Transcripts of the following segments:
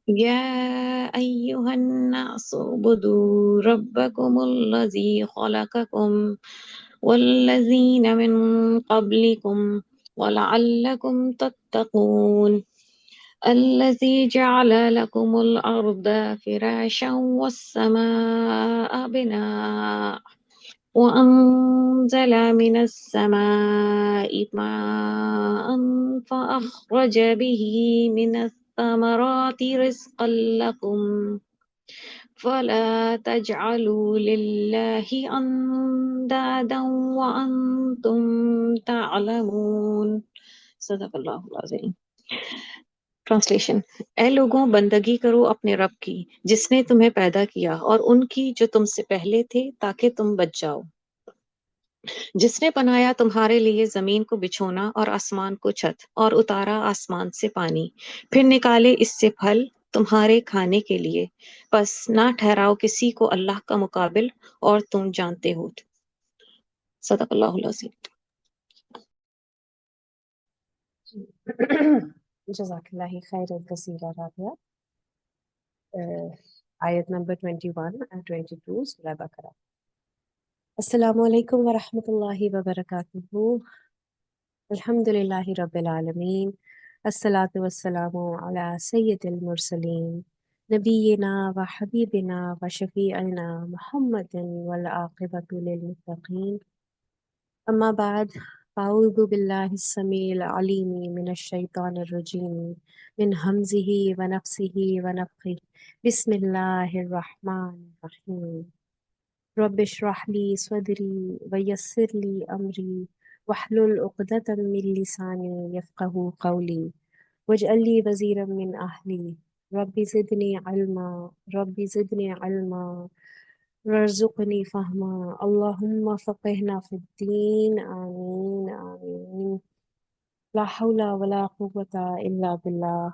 يا أيها الناس اعبدوا ربكم الذي خلقكم والذين من قبلكم ولعلكم تتقون الذي جعل لكم الأرض فراشا والسماء بناء وأنزل من السماء ماء فأخرج به من الثمرات رزقا لكم فلا تجعلوا لله أندادا وأنتم تعلمون صدق اللہ العظیم۔ ٹرانسلیشن: اے لوگوں، بندگی کرو اپنے رب کی جس نے تمہیں پیدا کیا اور ان کی جو تم سے پہلے تھے تاکہ تم بچ جاؤ، جس نے بنایا تمہارے لیے زمین کو بچھونا اور آسمان کو چھت، اور اتارا آسمان سے پانی، پھر نکالے اس سے پھل تمہارے کھانے کے لیے، پس نہ ٹھہراؤ کسی کو اللہ کا مقابل اور تم جانتے ہو۔ صدق اللہ العظیم۔ جزاک اللہ خیر کثیرہ رابعہ۔ آیت نمبر 21 and 22 سورہ بقرہ۔ السلام علیکم ورحمۃ اللہ وبرکاتہ۔ الحمد للہ رب العالمین، الصلاۃ والسلام علی سید المرسلین، نبینا و حبیبنا و شفیعنا محمد والعاقبۃ للمتقین، اما بعد، اعوذ باللہ السمیع العلیم من الشیطان الرجیم من ہمزہ ونفسہ ونفخہ، بسم اللہ الرحمن الرحیم۔ رب اشرح لی صدری ویسر لی امری واحلل عقدۃ من لسانی یفقہوا قولی واجعل لی وزیرا من اہلی رب زدنی علما رب زدنی علما وارزقنی فہما اللہم فقہنا فی الدین آمین آمین۔ لا حول ولا قوة الا باللہ۔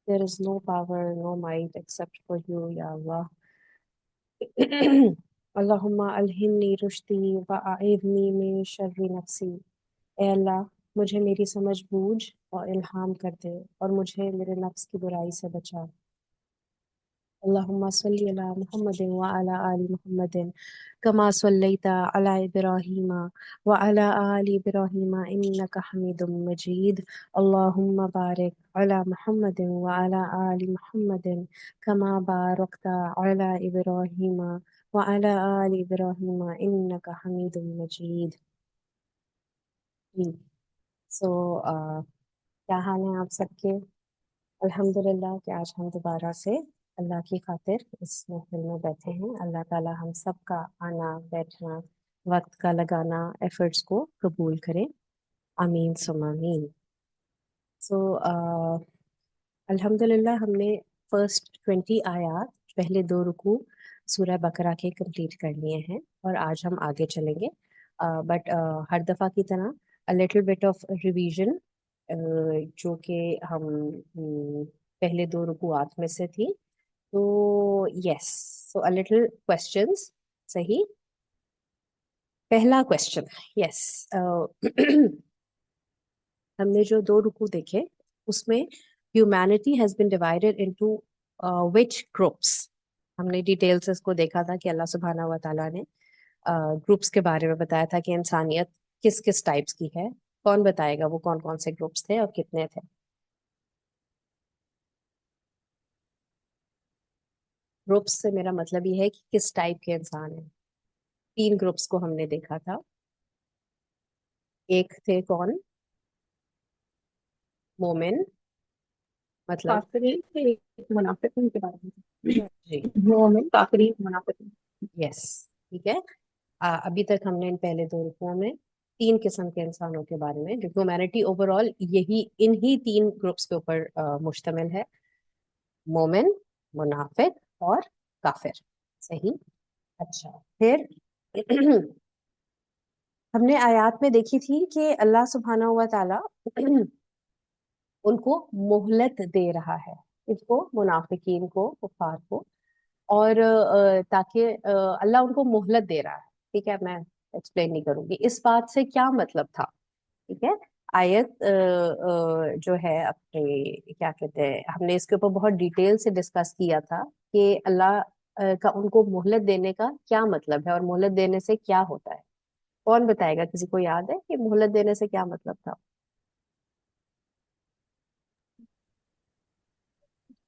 There is no power, no might except for you, Ya Allah. اللہم الہمنی رشدی واعذنی من شر نفسی۔ اے اللہ، مجھے میری سمجھ بوجھ اور الہام کر دے اور مجھے میرے نفس کی برائی سے بچا۔ اللہم صلی علی محمد وعلی آل محمد کما صلیت علی ابراہیم وعلی آل ابراہیم انک حمید مجید۔ اللہم بارک علی محمد وعلی آل محمد کما بارکت علی ابراہیم وعلی آل ابراہیم انک حمید مجید۔ کیا حال ہیں آپ سب کے؟ الحمدللہ کہ آج ہم دوبارہ سے اللہ کی خاطر اس محفل میں بیٹھے ہیں۔ اللہ تعالی ہم سب کا آنا بیٹھنا، وقت کا لگانا، ایفرٹس کو قبول کریں، آمین ثم آمین۔ الحمدللہ ہم نے فرسٹ 20 آیات، پہلے 2 رکوع سورہ بقرہ کے کمپلیٹ کر لیے ہیں، اور آج ہم آگے چلیں گے، بٹ ہر دفعہ کی طرح a little bit of revision، جو کہ ہم پہلے 2 رکوعات میں سے تھی۔ تو یس، سو a little questions، صحیح؟ پہلا کوشچن، یس، ہم نے جو 2 رکوع دیکھے اس میں humanity has been divided into which groups؟ ہم نے ڈیٹیل سے اس کو دیکھا تھا کہ اللہ سبحانہ و تعالیٰ نے گروپس کے بارے میں بتایا تھا کہ انسانیت کس کس ٹائپس کی ہے۔ کون بتائے گا وہ کون کون سے گروپس تھے اور کتنے تھے؟ گروپس سے میرا مطلب یہ ہے کہ کس ٹائپ کے انسان ہیں۔ 3 گروپس کو ہم نے دیکھا تھا۔ ایک تھے کون؟ مومن، مطلب کافرین سے منافقین کے بارے میں، جی مومن کافرین منافقین۔ یس، ٹھیک ہے۔ ابھی تک ہم نے ان پہلے 2 رکوعوں میں 3 قسم کے انسانوں کے بارے میں، جو ہیومینٹی اوور آل انہی 3 گروپس کے اوپر مشتمل ہے، مومن، منافق اور کافر، صحیح؟ اچھا، پھر ہم نے آیات میں دیکھی تھی کہ اللہ سبحانہ و تعالی ان کو مہلت دے رہا ہے، اس کو، منافقین کو، کفار کو، اور تاکہ اللہ ان کو مہلت دے رہا ہے، ٹھیک ہے؟ میں ایکسپلین نہیں کروں گی اس بات سے کیا مطلب تھا، ٹھیک ہے؟ آیت جو ہے اپنے کیا کہتے ہیں، ہم نے اس کے اوپر بہت ڈیٹیل سے ڈسکس کیا تھا کہ اللہ کا ان کو مہلت دینے کا کیا مطلب ہے اور مہلت دینے سے کیا ہوتا ہے. کون بتائے گا؟ کسی کو یاد ہے کہ مہلت دینے سے کیا مطلب تھا؟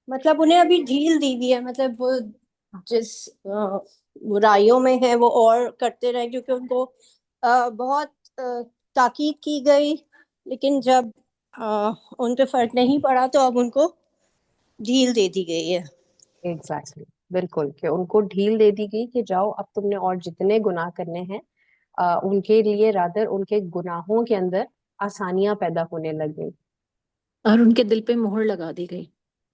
مطلب انہیں ابھی ڈھیل دی ہوئی ہے، مطلب وہ جس برائیوں میں ہے وہ اور کرتے رہے، کیونکہ ان کو بہت تاکید کی گئی، لیکن جب ان پہ فرق نہیں پڑا تو اب ان کو ڈھیل دے دی گئی ہے. ایگزیکٹلی، بالکل، کہ ان کو ڈھیل دے دی گئی کہ جاؤ اب تم نے اور جتنے گناہ کرنے ہیں ان کے لیے رادر ان کے گناہوں کے اندر آسانیاں پیدا ہونے لگ گئی اور ان کے دل پہ مہر لگا دی گئی.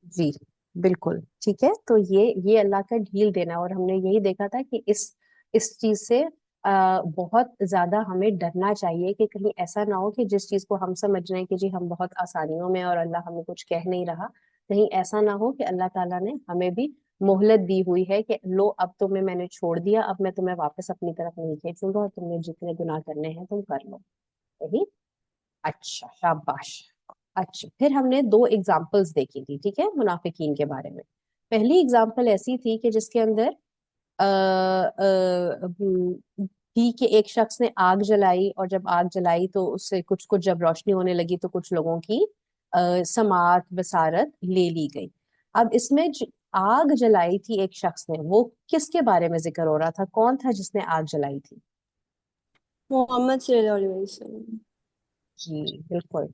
جی بالکل ٹھیک ہے. تو یہ اللہ کا ڈھیل دینا، اور ہم نے یہی دیکھا تھا کہ اس چیز سے بہت زیادہ ہمیں ڈرنا چاہیے کہ کہیں ایسا نہ ہو کہ جس چیز کو ہم سمجھ رہے ہیں کہ جی ہم بہت آسانیوں میں اور اللہ ہمیں کچھ کہہ نہیں رہا، کہیں ایسا نہ ہو کہ اللہ تعالیٰ نے ہمیں بھی مہلت دی ہوئی ہے کہ لو اب تمہیں میں نے چھوڑ دیا، اب میں تمہیں واپس اپنی طرف نہیں کھینچوں گا اور تم نے جتنے گناہ کرنے ہیں تم کر لو. صحیح، اچھا شاباش. اچھا، پھر ہم نے 2 ایگزامپلس دیکھی تھی، ٹھیک ہے، منافقین کے بارے میں. پہلی ایگزامپل ایسی تھی کہ جس کے اندر تھی کہ ایک شخص نے آگ جلائی، اور جب آگ جلائی تو اس سے کچھ جب روشنی ہونے لگی تو کچھ لوگوں کی سماعت بصارت لے لی گئی. اب اس میں آگ جلائی تھی ایک شخص نے، وہ کس کے بارے میں ذکر ہو رہا تھا؟ کون تھا جس نے آگ جلائی تھی؟ محمد صلی اللہ علیہ وسلم. جی بالکل،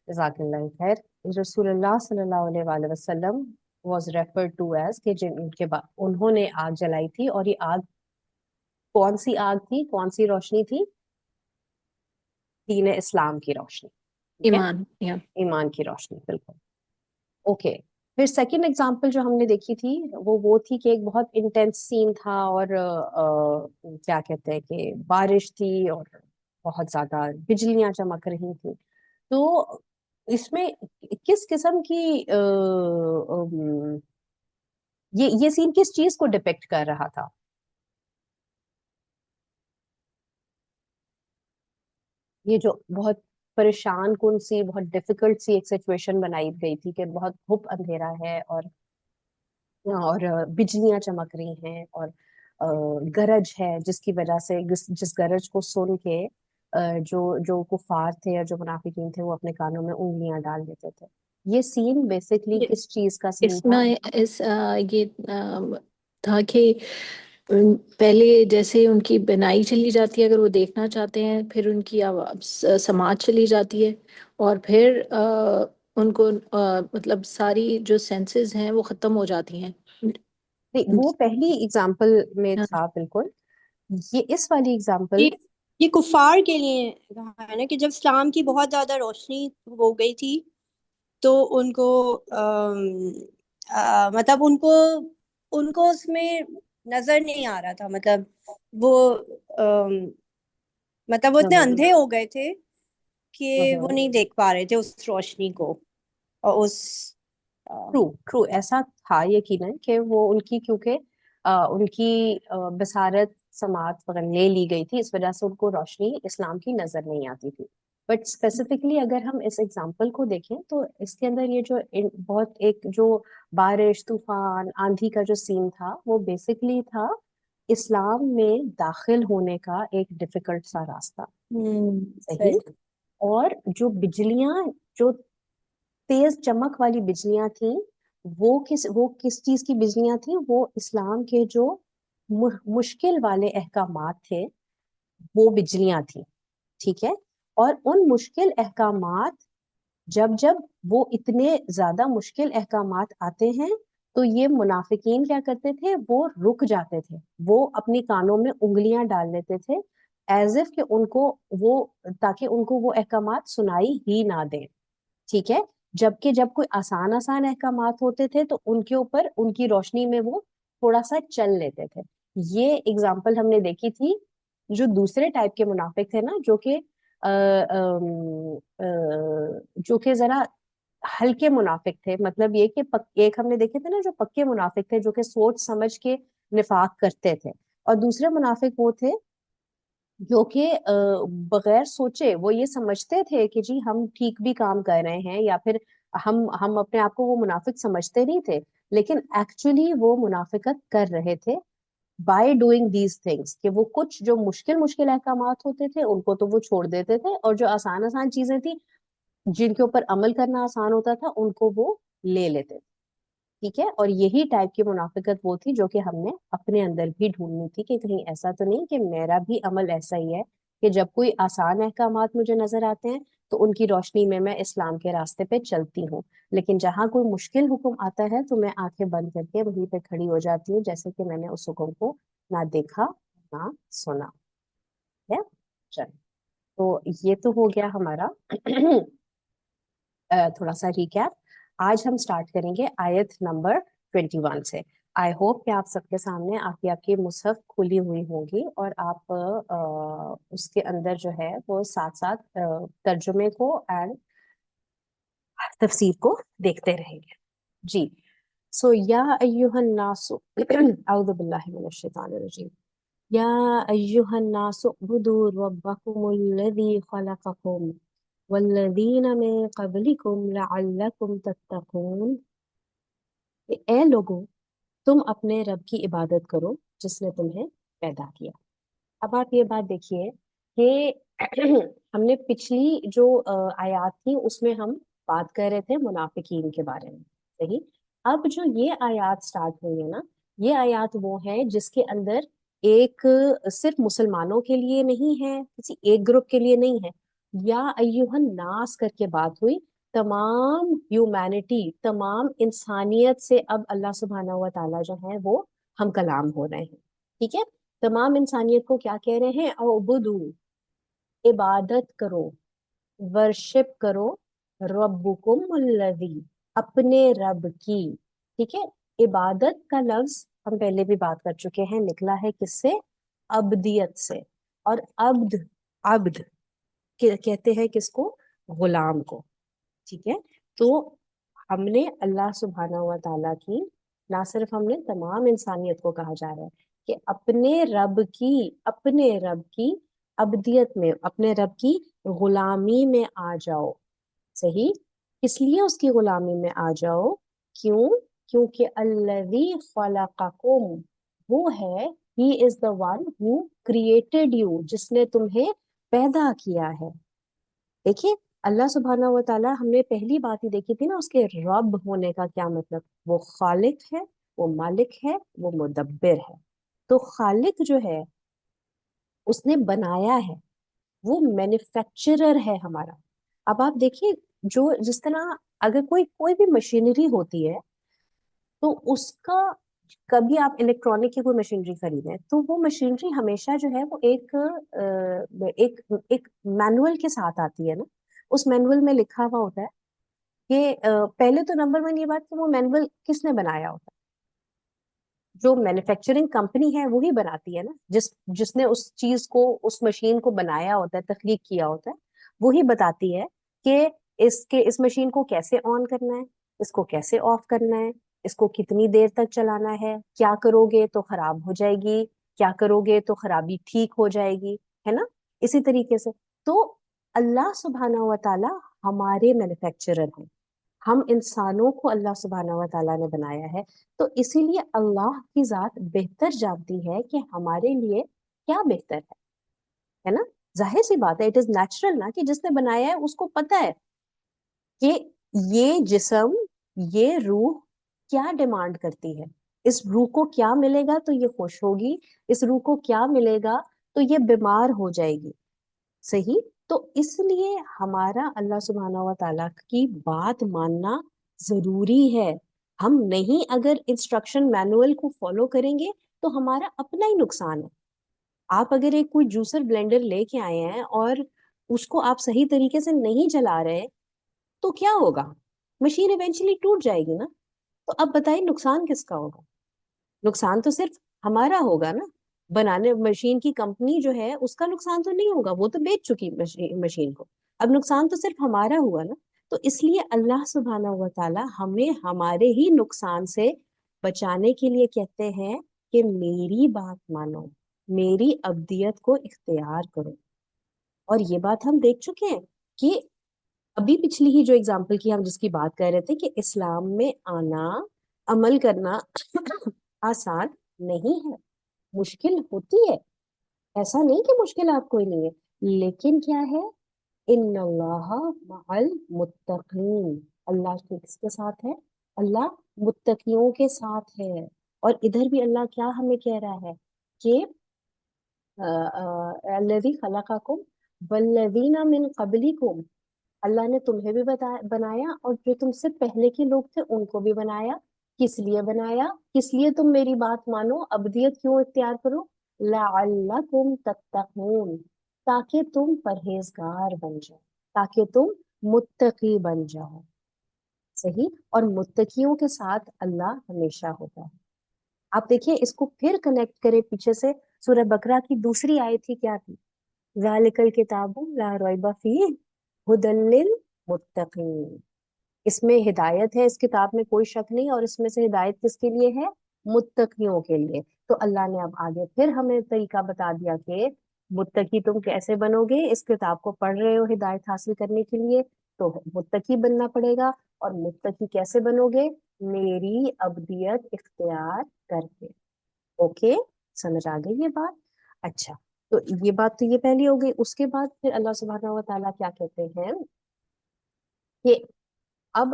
جزاک اللہ خیر. رسول اللہ صلی اللہ علیہ وآلہ وسلم was referred to as کہ جن کے بعد انہوں نے آگ جلائی تھی، اور یہ آگ کون سی آگ تھی، کون سی روشنی تھی؟ دین اسلام کی روشنی، ٹھیک ہے؟ ایمان، یا ایمان کی روشنی، بالکل. اوکے، پھر سیکنڈ ایگزامپل جو ہم نے دیکھی تھی وہ تھی کہ ایک بہت انٹینس سین تھا، اور کیا کہتے ہیں کہ بارش تھی اور بہت زیادہ بجلیاں چمک رہی تھی. تو اس میں کس قسم کی یہ سین کس چیز کو ڈپیکٹ کر رہا تھا؟ یہ جو بہت پریشان کن سی، بہت ڈیفیکلٹ سی ایک سچویشن بنائی گئی تھی کہ بہت گھپ اندھیرا ہے اور بجلیاں چمک رہی ہیں اور گرج ہے، جس کی وجہ سے جس گرج کو سن کے جو کفار تھے اور جو منافقین تھے وہ اپنے کانوں میں انگلیاں ڈال دیتے تھے. یہ سین بیسکلی کس چیز کا سین اس تھا؟ میں یہ تھا کہ پہلے جیسے ان کی بنائی چلی جاتی ہے، اگر وہ دیکھنا چاہتے ہیں، پھر ان کی سماعت چلی جاتی ہے، اور پھر ان کو مطلب ساری جو سینسز ہیں وہ ختم ہو جاتی ہیں. نہیں، وہ پہلی اگزامپل میں تھا بالکل. یہ اس والی اگزامپل یہ کفار کے لیے کہا ہے نا کہ جب اسلام کی بہت زیادہ روشنی ہو گئی تھی تو ان کو مطلب ان کو اس میں نظر نہیں آ رہا تھا، مطلب وہ اتنے اندھے ہو گئے تھے کہ وہ نہیں دیکھ پا رہے تھے اس روشنی کو. اور اس ٹرو ایسا تھا یقیناً کہ وہ ان کی کیونکہ ان کی بصارت سماعت وغیرہ لے لی گئی تھی، اس وجہ سے ان کو روشنی اسلام کی نظر نہیں آتی تھی. بٹ اسپیسیفکلی اگر ہم اس ایگزامپل کو دیکھیں تو اس کے اندر یہ جو بہت ایک جو بارش، طوفان، آندھی کا جو سین تھا وہ بیسکلی تھا اسلام میں داخل ہونے کا ایک ڈیفیکلٹ سا راستہ. صحیح. اور جو بجلیاں، جو تیز چمک والی بجلیاں تھیں، وہ کس چیز کی بجلیاں تھیں؟ وہ اسلام کے جو مشکل والے احکامات تھے وہ بجلیاں تھیں، ٹھیک ہے. اور ان مشکل احکامات جب وہ اتنے زیادہ مشکل احکامات آتے ہیں تو یہ منافقین کیا کرتے تھے؟ وہ رک جاتے تھے، وہ اپنی کانوں میں انگلیاں ڈال لیتے تھے ایز اف کہ ان کو وہ، تاکہ ان کو وہ احکامات سنائی ہی نہ دیں، ٹھیک ہے. جبکہ جب کوئی آسان احکامات ہوتے تھے تو ان کے اوپر ان کی روشنی میں وہ تھوڑا سا چل لیتے تھے. یہ اگزامپل ہم نے دیکھی تھی جو دوسرے ٹائپ کے منافق تھے نا، جو کہ ذرا ہلکے منافق تھے. مطلب یہ کہ ایک ہم نے دیکھے تھے نا جو پکے منافق تھے، جو کہ سوچ سمجھ کے نفاق کرتے تھے، اور دوسرے منافق وہ تھے جو کہ بغیر سوچے وہ یہ سمجھتے تھے کہ جی ہم ٹھیک بھی کام کر رہے ہیں، یا پھر ہم اپنے آپ کو وہ منافق سمجھتے نہیں تھے، لیکن ایکچولی وہ منافقت کر رہے تھے بائی ڈوئنگ دیز تھنگس، کہ وہ کچھ جو مشکل احکامات ہوتے تھے ان کو تو وہ چھوڑ دیتے تھے، اور جو آسان چیزیں تھیں جن کے اوپر عمل کرنا آسان ہوتا تھا ان کو وہ لے لیتے تھے. ٹھیک ہے، اور یہی ٹائپ کی منافقت وہ تھی جو کہ ہم نے اپنے اندر بھی ڈھونڈنی تھی، کہ کہیں ایسا تو نہیں کہ میرا بھی عمل ایسا ہی ہے کہ جب کوئی آسان احکامات مجھے نظر آتے ہیں تو ان کی روشنی میں اسلام کے راستے پہ چلتی ہوں، لیکن جہاں کوئی مشکل حکم آتا ہے تو میں آنکھیں بند کر کے وہیں پہ کھڑی ہو جاتی ہوں، جیسے کہ میں نے اس حکم کو نہ دیکھا نہ سنا ہے. چل، تو یہ تو ہو گیا ہمارا تھوڑا سا ریکیپ. آج ہم سٹارٹ کریں گے آیت نمبر 21 سے. آئی ہوپ کہ آپ سب کے سامنے آپ کی مصحف کھلی ہوئی ہوں گی، اور آپ اس کے اندر جو ہے وہ ساتھ ساتھ ترجمے کو اینڈ تفسیر کو دیکھتے رہیں گے. جی، سو یا ایہا الناس اعوذ باللہ من الشیطان الرجیم. یا ایہا الناس اعبدوا ربکم الذی خلقکم والذین من قبلکم لعلکم تتقون. کہ اے لوگوں، تم اپنے رب کی عبادت کرو جس نے تمہیں پیدا کیا. اب آپ یہ بات دیکھیے کہ ہم نے پچھلی جو آیات تھی اس میں ہم بات کر رہے تھے منافقین کے بارے میں، صحیح. اب جو یہ آیات سٹارٹ ہوئی ہے نا، یہ آیات وہ ہے جس کے اندر ایک صرف مسلمانوں کے لیے نہیں ہے، کسی ایک گروپ کے لیے نہیں ہے. یا ایہا الناس کر کے بات ہوئی، تمام ہیومینٹی، تمام انسانیت سے اب اللہ سبحانہ و تعالیٰ جو ہے وہ ہم کلام ہو رہے ہیں. ٹھیک ہے، تمام انسانیت کو کیا کہہ رہے ہیں؟ اعبدو، عبادت کرو، ورشپ کرو، ربکم الذی، اپنے رب کی. ٹھیک ہے، عبادت کا لفظ ہم پہلے بھی بات کر چکے ہیں، نکلا ہے کس سے؟ عبدیت سے. اور عبد کہتے ہیں کس کو؟ غلام کو. ٹھیک ہے، تو ہم نے اللہ سبحانہ و تعالیٰ کی، نہ صرف ہم نے، تمام انسانیت کو کہا جا رہا ہے کہ اپنے رب کی عبدیت میں، اپنے رب کی غلامی میں آ جاؤ. صحیح، اس لیے اس کی غلامی میں آ جاؤ. کیونکہ الذی خلقکم، وہ ہے، he is the one who created you, جس نے تمہیں پیدا کیا ہے. دیکھیے اللہ سبحانہ و تعالیٰ، ہم نے پہلی بات ہی دیکھی تھی نا اس کے رب ہونے کا کیا مطلب. وہ خالق ہے، وہ مالک ہے، وہ مدبر ہے. تو خالق جو ہے اس نے بنایا ہے، وہ مینوفیکچرر ہے ہمارا. اب آپ دیکھیے، جس طرح اگر کوئی بھی مشینری ہوتی ہے تو اس کا، کبھی آپ الیکٹرانک کی کوئی مشینری خریدیں تو وہ مشینری ہمیشہ جو ہے وہ ایک مینول کے ساتھ آتی ہے نا. اس مینول میں لکھا ہوا ہوتا ہے کہ پہلے تو نمبر 1 یہ بات کہ وہ مینول کس نے بنایا ہوتا ہے. جو مینوفیکچرنگ کمپنی ہے وہی بناتی ہے نا، جس نے اس چیز کو، اس مشین کو بنایا ہوتا ہے، تخلیق کیا ہوتا ہے، وہی بتاتی ہے کہ اس مشین کو کیسے آن کرنا ہے، اس کو کیسے آف کرنا ہے، اس کو کتنی دیر تک چلانا ہے، کیا کرو گے تو خراب ہو جائے گی، کیا کرو گے تو خرابی ٹھیک ہو جائے گی، ہے نا. اسی طریقے سے تو اللہ سبحانہ و تعالی ہمارے مینوفیکچرر ہیں. ہم انسانوں کو اللہ سبحانہ و تعالیٰ نے بنایا ہے، تو اسی لیے اللہ کی ذات بہتر جانتی ہے کہ ہمارے لیے کیا بہتر ہے نا. ظاہر سی بات ہے، اٹ از نیچرل نا، کہ جس نے بنایا ہے اس کو پتا ہے کہ یہ جسم، یہ روح کیا ڈیمانڈ کرتی ہے. اس روح کو کیا ملے گا تو یہ خوش ہوگی، اس روح کو کیا ملے گا تو یہ بیمار ہو جائے گی. صحیح، تو اس لیے ہمارا اللہ سبحانہ و تعالیٰ کی بات ماننا ضروری ہے. ہم نہیں اگر انسٹرکشن مینول کو فالو کریں گے تو ہمارا اپنا ہی نقصان ہے. آپ اگر کوئی جوسر بلینڈر لے کے آئے ہیں اور اس کو آپ صحیح طریقے سے نہیں چلا رہے تو کیا ہوگا؟ مشین ایونچولی ٹوٹ جائے گی نا. تو اب بتائیے نقصان کس کا ہوگا؟ نقصان تو صرف ہمارا ہوگا نا. بنانے مشین کی کمپنی جو ہے اس کا نقصان تو نہیں ہوگا، وہ تو بیچ چکی مشین کو. اب نقصان تو صرف ہمارا ہوا نا. تو اس لیے اللہ سبحانہ و تعالی ہمیں ہمارے ہی نقصان سے بچانے کے لیے کہتے ہیں کہ میری بات مانو، میری ابدیت کو اختیار کرو. اور یہ بات ہم دیکھ چکے ہیں کہ ابھی پچھلی ہی جو اگزامپل کی ہم جس کی بات کر رہے تھے کہ اسلام میں آنا عمل کرنا آسان نہیں ہے, مشکل ہوتی ہے. ایسا نہیں کہ مشکلات کوئی نہیں ہے, لیکن کیا ہے, ان اللہ مع المتقین, اللہ کس کے ساتھ ہے, اللہ متقیوں کے ساتھ ہے. اور ادھر بھی اللہ کیا ہمیں کہہ رہا ہے کہ الذی خلقکم والذین من قبلکم, اللہ نے تمہیں بھی بنایا اور جو تم سے پہلے کے لوگ تھے ان کو بھی بنایا. کس لیے بنایا, کس لیے تم میری بات مانو, ابدیت کیوں اختیار کرو, لعلکم تتقون, تاکہ تم پرہیزگار بن جاؤ, تاکہ تم متقی بن جاؤ. صحیح, اور متقیوں کے ساتھ اللہ ہمیشہ ہوتا ہے. آپ دیکھیے اس کو پھر کنیکٹ کرے پیچھے سے, سورہ بقرہ کی دوسری آیت تھی, کیا تھی, ذالک الکتاب لا ریب فیہ ھدی للمتقین. اس میں ہدایت ہے, اس کتاب میں کوئی شک نہیں, اور اس میں سے ہدایت کس کے لیے ہے, متقیوں کے لیے. تو اللہ نے اب آگے پھر ہمیں طریقہ بتا دیا کہ متقی تم کیسے بنو گے. اس کتاب کو پڑھ رہے ہو ہدایت حاصل کرنے کے لیے, تو متقی بننا پڑے گا. اور متقی کیسے بنو گے, میری ابدیت اختیار کر کے. اوکے, سمجھ آ گئی یہ بات. اچھا, تو یہ بات تو یہ پہلی ہو گئی. اس کے بعد پھر اللہ سبحانہ و تعالیٰ کیا کہتے ہیں کہ اب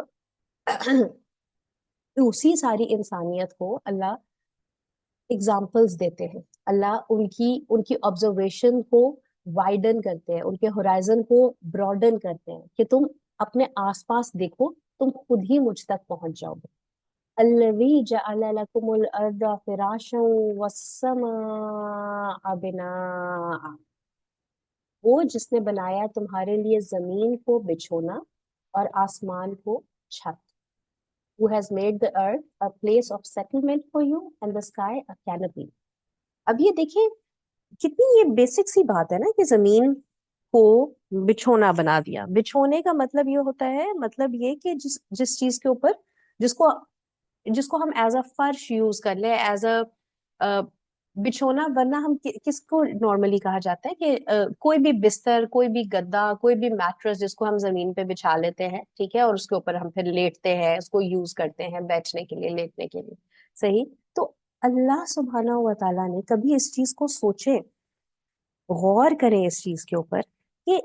اسی ساری انسانیت کو اللہ اگزامپلس دیتے ہیں. اللہ ان کی آبزرویشن کو وائڈن کرتے ہیں, ان کے ہورائزن کو براڈن کرتے ہیں کہ تم اپنے آس پاس دیکھو, تم خود ہی مجھ تک پہنچ جاؤ گے. الذی جعل لکم الارض فراشا والسماء بناء, وہ جس نے بنایا تمہارے لیے زمین کو بچھونا اور آسمان کو چھت. Who has made the earth a place of settlement for you and the sky a canopy. اب یہ دیکھیں کتنی یہ بیسک سی بات ہے نا کہ زمین کو بچھونا بنا دیا. بچھونے کا مطلب یہ ہوتا ہے, مطلب یہ کہ جس چیز کے اوپر جس کو ہم ایز اے فرش یوز کر لیں, ایز اے بچھونا. ورنہ ہم کس کو نارملی کہا جاتا ہے کہ کوئی بھی بستر, کوئی بھی گدا, کوئی بھی میٹرس جس کو ہم زمین پہ بچھا لیتے ہیں, ٹھیک ہے, اور اس کے اوپر ہم پھر لیٹتے ہیں, اس کو یوز کرتے ہیں بیٹھنے کے لیے, لیٹنے کے لیے. صحیح, تو اللہ سبحانہ و تعالیٰ نے کبھی اس چیز کو سوچے, غور کریں اس چیز کے اوپر کہ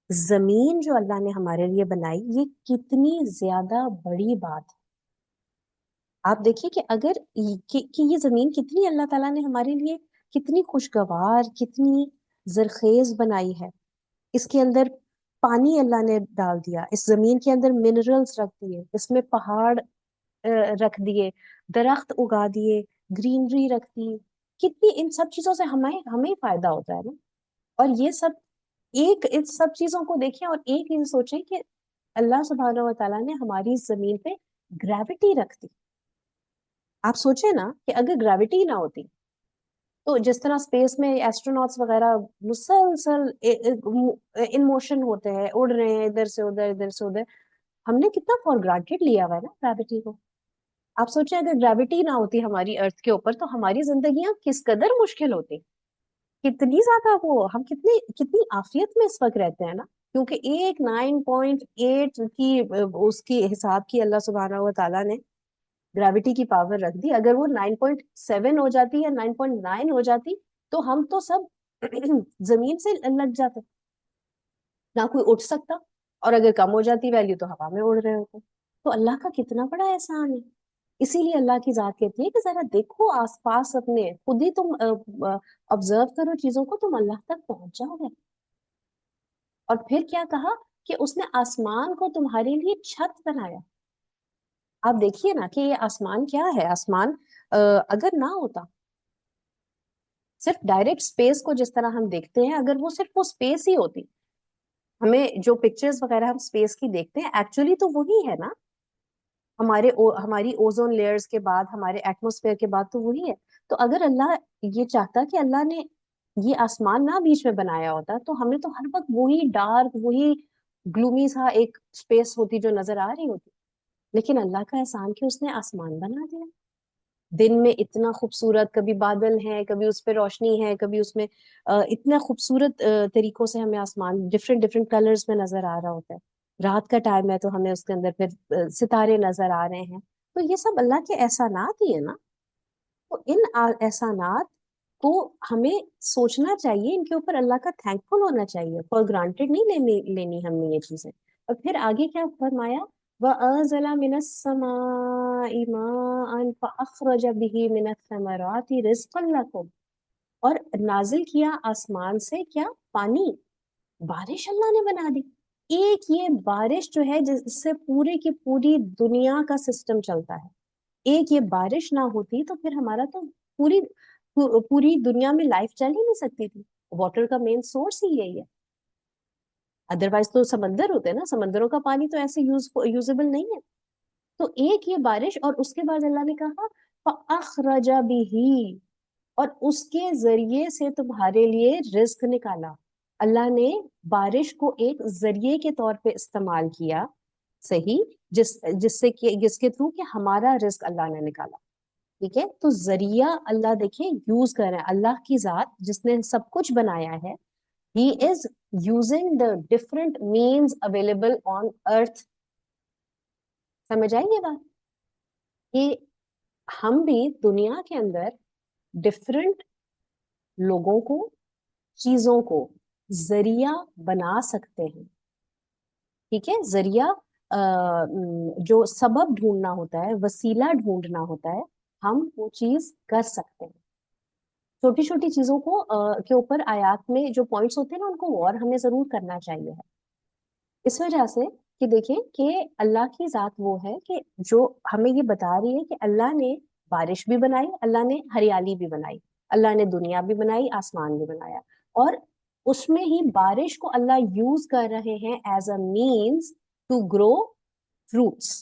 زمین جو اللہ نے ہمارے لیے بنائی یہ کتنی زیادہ بڑی بات ہے. آپ دیکھیے کہ اگر کہ یہ زمین کتنی اللہ تعالیٰ نے ہمارے لیے کتنی خوشگوار, کتنی زرخیز بنائی ہے. اس کے اندر پانی اللہ نے ڈال دیا, اس زمین کے اندر منرلز رکھ دیے, اس میں پہاڑ رکھ دیے, درخت اگا دیے, گرینری رکھ دی. کتنی ان سب چیزوں سے ہمیں فائدہ ہوتا ہے نا. اور یہ سب ان سب چیزوں کو دیکھیں اور ایک یہ سوچیں کہ اللہ سبحانہ و تعالیٰ نے ہماری زمین پہ گریوٹی رکھ دی. آپ سوچیں نا کہ اگر گریوٹی نہ ہوتی تو جس طرح اسپیس میں ایسٹرونٹس وغیرہ مسلسل ان موشن ہوتے ہیں, اڑ رہے ہیں ادھر سے ادھر, ادھر سے ادھر, ہم نے کتنا فار گرانٹیڈ لیا ہوا ہے نا گریوٹی کو. آپ سوچیں اگر گریوٹی نہ ہوتی ہماری ارتھ کے اوپر تو ہماری زندگیاں کس قدر مشکل ہوتی, کتنی زیادہ ہم کتنی عافیت میں اس وقت رہتے ہیں نا. کیونکہ ایک 9.8 کی اس کی حساب کی اللہ سبحانہ و تعالیٰ نے گریوٹی کی پاور رکھ دی. اگر وہ 9.7 ہو جاتی یا 9.9 ہو جاتی تو ہم تو سب زمین سے لگ جاتے, نہ کوئی اٹھ سکتا, اور اگر کم ہو جاتی ویلیو تو ہوا میں اڑ رہے ہوتے. تو اللہ کا کتنا بڑا احسان ہے. اسی لیے اللہ کی ذات کہتی ہے کہ ذرا دیکھو آس پاس اپنے, خود ہی تم آبزرو کرو چیزوں کو, تم اللہ تک پہنچ جاؤ گے. اور پھر کیا کہا کہ اس نے آسمان کو تمہارے لیے چھت بنایا. آپ دیکھیے نا کہ یہ آسمان کیا ہے. آسمان اگر نہ ہوتا, صرف ڈائریکٹ اسپیس کو جس طرح ہم دیکھتے ہیں, اگر وہ صرف وہ اسپیس ہی ہوتی, ہمیں جو پکچرز وغیرہ ہم اسپیس کی دیکھتے ہیں ایکچولی تو وہی ہے نا, ہماری اوزون لیئرز کے بعد, ہمارے ایٹموسفیئر کے بعد تو وہی ہے. تو اگر اللہ یہ چاہتا کہ اللہ نے یہ آسمان نہ بیچ میں بنایا ہوتا تو ہمیں تو ہر وقت وہی ڈارک, وہی گلومی سا ایک اسپیس ہوتی جو نظر آ رہی ہوتی. لیکن اللہ کا احسان کہ اس نے آسمان بنا دیا. دن میں اتنا خوبصورت، کبھی بادل ہیں، کبھی اس پہ روشنی ہے، کبھی اس میں اتنا خوبصورت طریقوں سے ہمیں آسمان ڈفرینٹ ڈفرینٹ کلرز میں نظر آ رہا ہوتا ہے. رات کا ٹائم ہے تو ہمیں اس کے اندر پھر ستارے نظر آ رہے ہیں. تو یہ سب اللہ کے احسانات ہی ہے نا. تو ان احسانات کو ہمیں سوچنا چاہیے، ان کے اوپر اللہ کا تھینک فل ہونا چاہیے، فار گرانٹیڈ نہیں لینی ہم نے یہ چیزیں. اور پھر آگے کیا فرمایا، وَأَنزَلَ مِنَ السَّمَاءِ مَاءً فَأَخْرَجَ بِهِ مِنَ الثَّمَرَاتِ رِزْقًا لَكُمْ، اور نازل کیا آسمان سے کیا، پانی، بارش اللہ نے بنا دی. ایک یہ بارش جو ہے جس سے پورے کی پوری دنیا کا سسٹم چلتا ہے، ایک یہ بارش نہ ہوتی تو پھر ہمارا تو پوری دنیا میں لائف چل ہی نہیں سکتی تھی. واٹر کا مین سورس ہی یہی ہے، ادروائز تو سمندر ہوتے ہیں نا، سمندروں کا پانی تو ایسے یوزیبل نہیں ہے. تو ایک یہ بارش، اور اس کے بعد اللہ نے کہا فَأَخْرَجَ بِهِ، اور اس کے ذریعے سے تمہارے لیے رزق نکالا. اللہ نے بارش کو ایک ذریعے کے طور پہ استعمال کیا، صحیح، جس کے تھرو کہ ہمارا رزق اللہ نے نکالا. ٹھیک ہے، تو ذریعہ اللہ دیکھیں یوز کر رہے ہیں. اللہ کی ذات جس نے سب کچھ بنایا ہے، he is using the different means available on earth. سمجھ آئی یہ بات کہ ہم بھی دنیا کے اندر ڈفرنٹ لوگوں کو، چیزوں کو ذریعہ بنا سکتے ہیں. ٹھیک ہے، ذریعہ جو سبب ڈھونڈنا ہوتا ہے، وسیلہ ڈھونڈنا ہوتا ہے، ہم وہ چیز کر سکتے ہیں. چھوٹی چھوٹی چیزوں کو کے اوپر آیات میں جو پوائنٹس ہوتے ہیں نا، ان کو اور ہمیں ضرور کرنا چاہیے ہے. اس وجہ سے کہ دیکھیں کہ اللہ کی ذات وہ ہے کہ جو ہمیں یہ بتا رہی ہے کہ اللہ نے بارش بھی بنائی، اللہ نے ہریالی بھی بنائی، اللہ نے دنیا بھی بنائی، آسمان بھی بنایا، اور اس میں ہی بارش کو اللہ یوز کر رہے ہیں as a means to grow fruits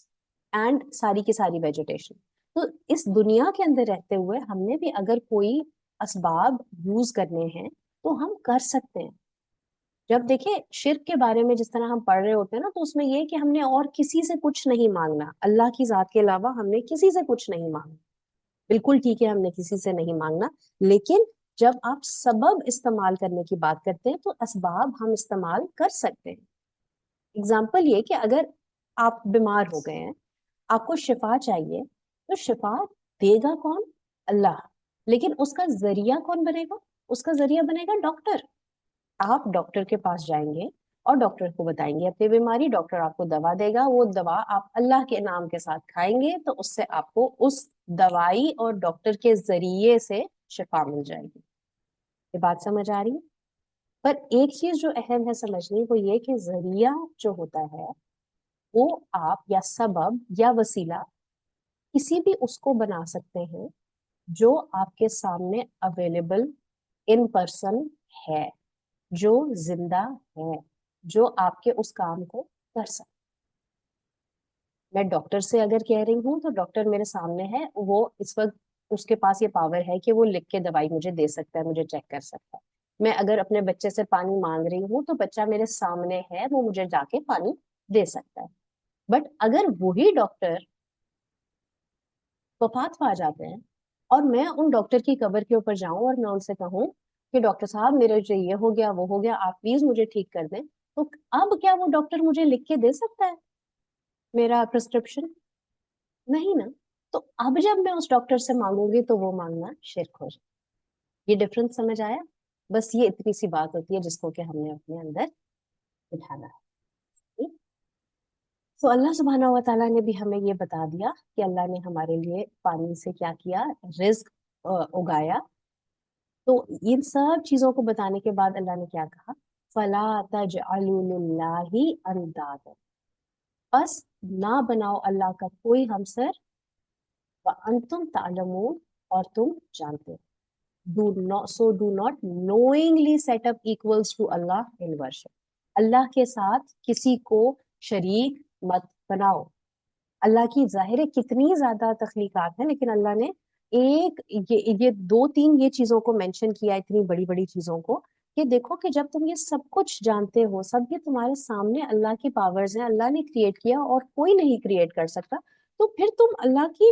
and ساری کی ساری ویجیٹیشن. تو اس دنیا کے اندر رہتے ہوئے ہم نے بھی اگر کوئی اسباب یوز کرنے ہیں تو ہم کر سکتے ہیں. جب دیکھیں شرک کے بارے میں جس طرح ہم پڑھ رہے ہوتے ہیں نا، تو اس میں یہ کہ ہم نے اور کسی سے کچھ نہیں مانگنا، اللہ کی ذات کے علاوہ ہم نے کسی سے کچھ نہیں مانگنا. بالکل ٹھیک ہے، ہم نے کسی سے نہیں مانگنا، لیکن جب آپ سبب استعمال کرنے کی بات کرتے ہیں تو اسباب ہم استعمال کر سکتے ہیں. اگزامپل یہ کہ اگر آپ بیمار ہو گئے ہیں، آپ کو شفا چاہیے، تو شفا دے گا کون؟ اللہ. لیکن اس کا ذریعہ کون بنے گا؟ اس کا ذریعہ بنے گا ڈاکٹر. آپ ڈاکٹر کے پاس جائیں گے اور ڈاکٹر کو بتائیں گے اپنی بیماری، ڈاکٹر آپ کو دوا دے گا، وہ دوا آپ اللہ کے نام کے ساتھ کھائیں گے تو اس سے آپ کو اس دوائی اور ڈاکٹر کے ذریعے سے شفا مل جائے گی. یہ بات سمجھ آ رہی ہے؟ پر ایک چیز جو اہم ہے سمجھنی، وہ یہ کہ ذریعہ جو ہوتا ہے وہ آپ یا سبب یا وسیلہ کسی بھی اس کو بنا سکتے ہیں جو آپ کے سامنے اویلیبل ان پرسن ہے، جو زندہ ہے، جو آپ کے اس کام کو کر سکتے. میں ڈاکٹر سے اگر کہہ رہی ہوں تو ڈاکٹر میرے سامنے ہے، وہ اس وقت اس کے پاس یہ پاور ہے کہ وہ لکھ کے دوائی مجھے دے سکتا ہے، مجھے چیک کر سکتا ہے. میں اگر اپنے بچے سے پانی مانگ رہی ہوں تو بچہ میرے سامنے ہے، وہ مجھے جا کے پانی دے سکتا ہے. بٹ اگر وہی ڈاکٹر وفات پا جاتے ہیں اور میں ان ڈاکٹر کی قبر کے اوپر جاؤں اور میں ان سے کہوں کہ ڈاکٹر صاحب میرے جو یہ ہو گیا وہ ہو گیا، آپ پلیز مجھے ٹھیک کر دیں، تو اب کیا وہ ڈاکٹر مجھے لکھ کے دے سکتا ہے میرا پرسکرپشن؟ نہیں نا. تو اب جب میں اس ڈاکٹر سے مانگوں گی تو وہ مانگنا شرک ہو جائے. یہ ڈفرنس سمجھ آیا؟ بس یہ اتنی سی بات ہوتی ہے جس کو کہ ہم نے اپنے اندر بٹھانا ہے. تو اللہ سبحانہ و تعالیٰ نے بھی ہمیں یہ بتا دیا کہ اللہ نے ہمارے لیے پانی سے کیا کیا، رزق اگایا. تو ان سب چیزوں کو بتانے کے بعد اللہ نے کیا کہا، فَلَا تَجْعَلُوا لِلَّهِ أَنْدَادًا، بس نہ بناؤ اللہ کا کوئی ہمسر، وَأَنْتُمْ تَعْلَمُونَ، اور تم جانتے ہو. do not knowingly set up equals to Allah in worship. اللہ کے ساتھ کسی کو شریک مت بناؤ. اللہ کی ظاہر ہے کتنی زیادہ تخلیقات ہیں، لیکن اللہ نے ایک یہ دو تین یہ چیزوں کو مینشن کیا، اتنی بڑی بڑی چیزوں کو، کہ دیکھو کہ جب تم یہ سب کچھ جانتے ہو، سب یہ تمہارے سامنے اللہ کی پاورز ہیں، اللہ نے کریٹ کیا اور کوئی نہیں کریٹ کر سکتا، تو پھر تم اللہ کی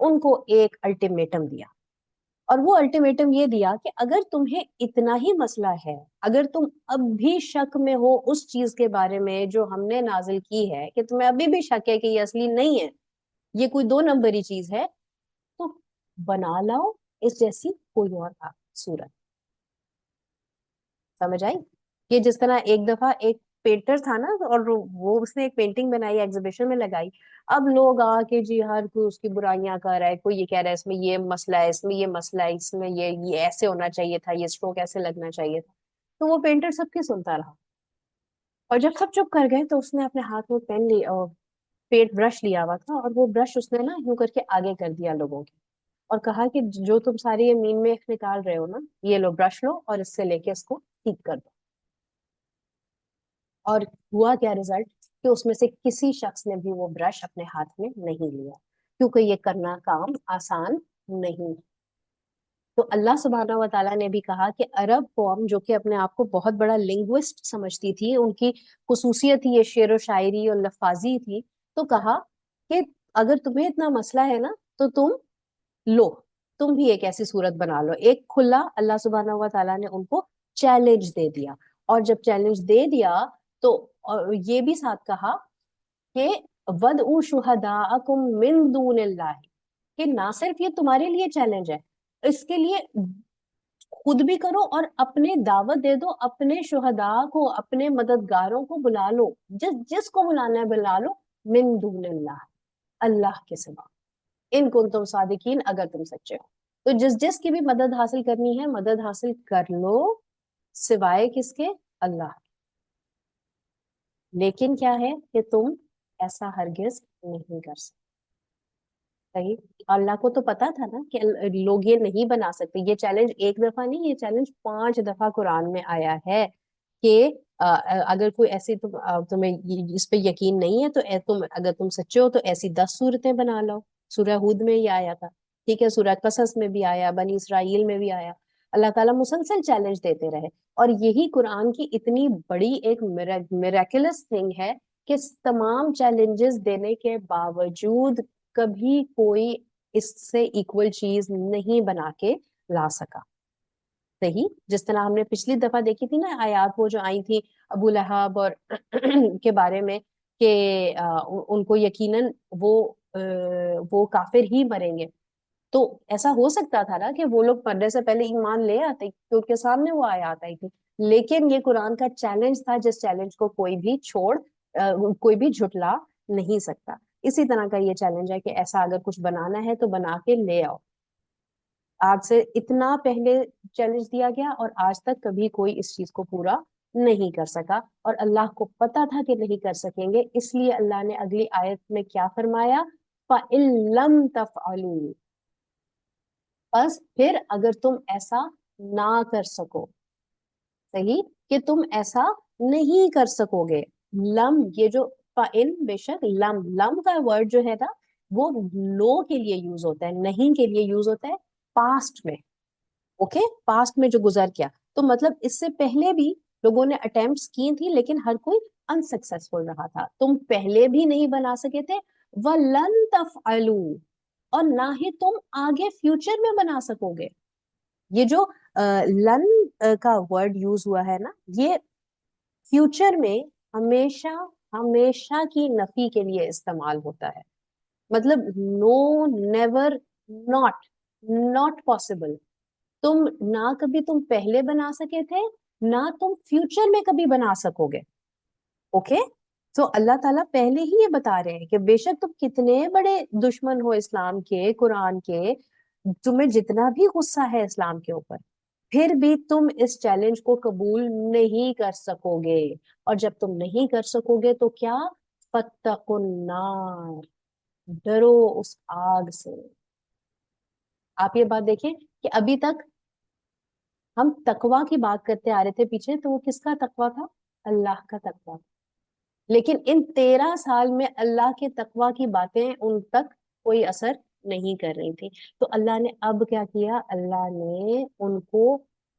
ان کو ایک الٹیمیٹم دیا، اور وہ الٹیمیٹم یہ دیا کہ اگر تمہیں اتنا ہی مسئلہ ہے، اگر تم اب بھی شک میں ہو اس چیز کے بارے میں جو ہم نے نازل کی ہے، کہ تمہیں ابھی بھی شک ہے کہ یہ اصلی نہیں ہے، یہ کوئی 2 نمبری چیز ہے، تو بنا لاؤ اس جیسی کوئی اور صورت. سمجھ آئی؟ کہ جس طرح ایک دفعہ ایک پینٹر تھا نا، اور وہ اس نے ایک پینٹنگ بنائی، ایگزیبیشن میں لگائی، اب لوگ آ کے جی ہر کوئی اس کی برائیاں کر رہا ہے، کوئی یہ کہہ رہا ہے اس میں یہ مسئلہ ہے، اس میں یہ مسئلہ ہے، اس میں یہ ایسے ہونا چاہیے تھا، یہ اسٹروک ایسے لگنا چاہیے تھا. تو وہ پینٹر سب کی سنتا رہا، اور جب سب چپ کر گئے تو اس نے اپنے ہاتھ میں پین لی اور پینٹ برش لیا ہوا تھا، اور وہ برش اس نے نا یوں کر کے آگے کر دیا لوگوں کے، اور کہا کہ جو تم ساری یہ مین میں نکال رہے ہو نا، یہ لو برش لو اور اس سے لے کے اس کو ٹھیک کر دو. اور ہوا کیا رزلٹ، کہ اس میں سے کسی شخص نے بھی وہ برش اپنے ہاتھ میں نہیں لیا، کیونکہ یہ کرنا کام آسان نہیں. تو اللہ سبحانہ و تعالیٰ نے بھی کہا کہ عرب قوم جو کہ اپنے آپ کو بہت بڑا لنگوسٹ سمجھتی تھی، ان کی خصوصیت یہ شعر و شاعری اور لفاظی تھی، تو کہا کہ اگر تمہیں اتنا مسئلہ ہے نا تو تم بھی ایک ایسی صورت بنا لو. ایک کھلا اللہ سبحانہ و تعالیٰ نے ان کو چیلنج دے دیا، اور جب چیلنج دے دیا تو یہ بھی ساتھ کہا کہ وَدْعُوا شُهَدَاءَكُم مِّن دُونِ اللَّهِ، کہ نہ صرف یہ تمہارے لیے چیلنج ہے، اس کے لیے خود بھی کرو اور اپنے دعوت دے دو، اپنے شہداء کو، اپنے مددگاروں کو بلا لو، جس کو بلانا ہے بلا لو، من دون اللہ، اللہ کے سوا، ان کنتم صادقین، اگر تم سچے ہو. تو جس کی بھی مدد حاصل کرنی ہے مدد حاصل کر لو، سوائے کس کے؟ اللہ. لیکن کیا ہے کہ تم ایسا ہرگز نہیں کر سکتے. صحیح؟ اللہ کو تو پتا تھا نا کہ لوگ یہ نہیں بنا سکتے. یہ چیلنج ایک دفعہ نہیں، یہ چیلنج 5 دفعہ قرآن میں آیا ہے کہ اگر کوئی ایسی تمہیں اس پہ یقین نہیں ہے تو اگر تم سچے ہو تو ایسی 10 صورتیں بنا لو. سورہ ہود میں یہ آیا تھا، ٹھیک ہے، سورہ قصص میں بھی آیا، بنی اسرائیل میں بھی آیا. اللہ تعالیٰ مسلسل چیلنج دیتے رہے، اور یہی قرآن کی اتنی بڑی ایک میریکلس تھنگ ہے کہ تمام چیلنجز دینے کے باوجود کبھی کوئی اس سے ایکول چیز نہیں بنا کے لا سکا. صحیح؟ جس طرح ہم نے پچھلی دفعہ دیکھی تھی نا آیات وہ جو آئی تھی ابو لہب اور کے بارے میں، کہ ان کو یقیناً وہ کافر ہی مریں گے. تو ایسا ہو سکتا تھا نا کہ وہ لوگ مرنے سے پہلے ایمان لے آتے کیونکہ سامنے وہ آیات آئی تھی، لیکن یہ قرآن کا چیلنج تھا جس چیلنج کو کوئی بھی جھٹلا نہیں سکتا. اسی طرح کا یہ چیلنج ہے کہ ایسا اگر کچھ بنانا ہے تو بنا کے لے آؤ. آج سے اتنا پہلے چیلنج دیا گیا اور آج تک کبھی کوئی اس چیز کو پورا نہیں کر سکا، اور اللہ کو پتا تھا کہ نہیں کر سکیں گے، اس لیے اللہ نے اگلی آیت میں کیا فرمایا؟ فَإِن لَمْ تَفْعَلُوا، بس پھر اگر تم ایسا نہ کر سکو. صحیح؟ کہ تم ایسا نہیں کر سکو گے. لم، یہ جو فَإِن، بے شک لم کا ورڈ جو ہے نا وہ لو کے لیے یوز ہوتا ہے، نہیں کے لیے یوز ہوتا ہے پاسٹ میں. اوکے، پاسٹ میں جو گزر کیا، تو مطلب اس سے پہلے بھی لوگوں نے اٹیمپٹس کی تھی لیکن ہر کوئی انسکسیسفل رہا تھا. تم پہلے بھی نہیں بنا سکے تھے، وَلَن تَفْعَلُوا، اور نہ ہی تم آگے فیوچر میں بنا سکو گے. یہ جو لن کا ورڈ یوز ہوا ہے نا، یہ فیوچر میں ہمیشہ کی نفی کے لیے استعمال ہوتا ہے. مطلب نو، نیور، ناٹ پاسبل. تم نہ کبھی تم پہلے بنا سکے تھے، نہ تم فیوچر میں کبھی بنا سکو گے. اوکے، تو اللہ تعالیٰ پہلے ہی یہ بتا رہے ہیں کہ بے شک تم کتنے بڑے دشمن ہو اسلام کے، قرآن کے، تمہیں جتنا بھی غصہ ہے اسلام کے اوپر، پھر بھی تم اس چیلنج کو قبول نہیں کر سکو گے. اور جب تم نہیں کر سکو گے تو کیا؟ فَاتَّقُوا النَّارَ، ڈرو اس آگ سے. آپ یہ بات دیکھیں کہ ابھی تک ہم تقوی کی بات کرتے آ رہے تھے پیچھے، تو وہ کس کا تقوی تھا؟ اللہ کا تقوی. لیکن ان 13 سال میں اللہ کے تقوی کی باتیں ان تک کوئی اثر نہیں کر رہی تھی. تو اللہ نے اب کیا کیا؟ اللہ نے ان کو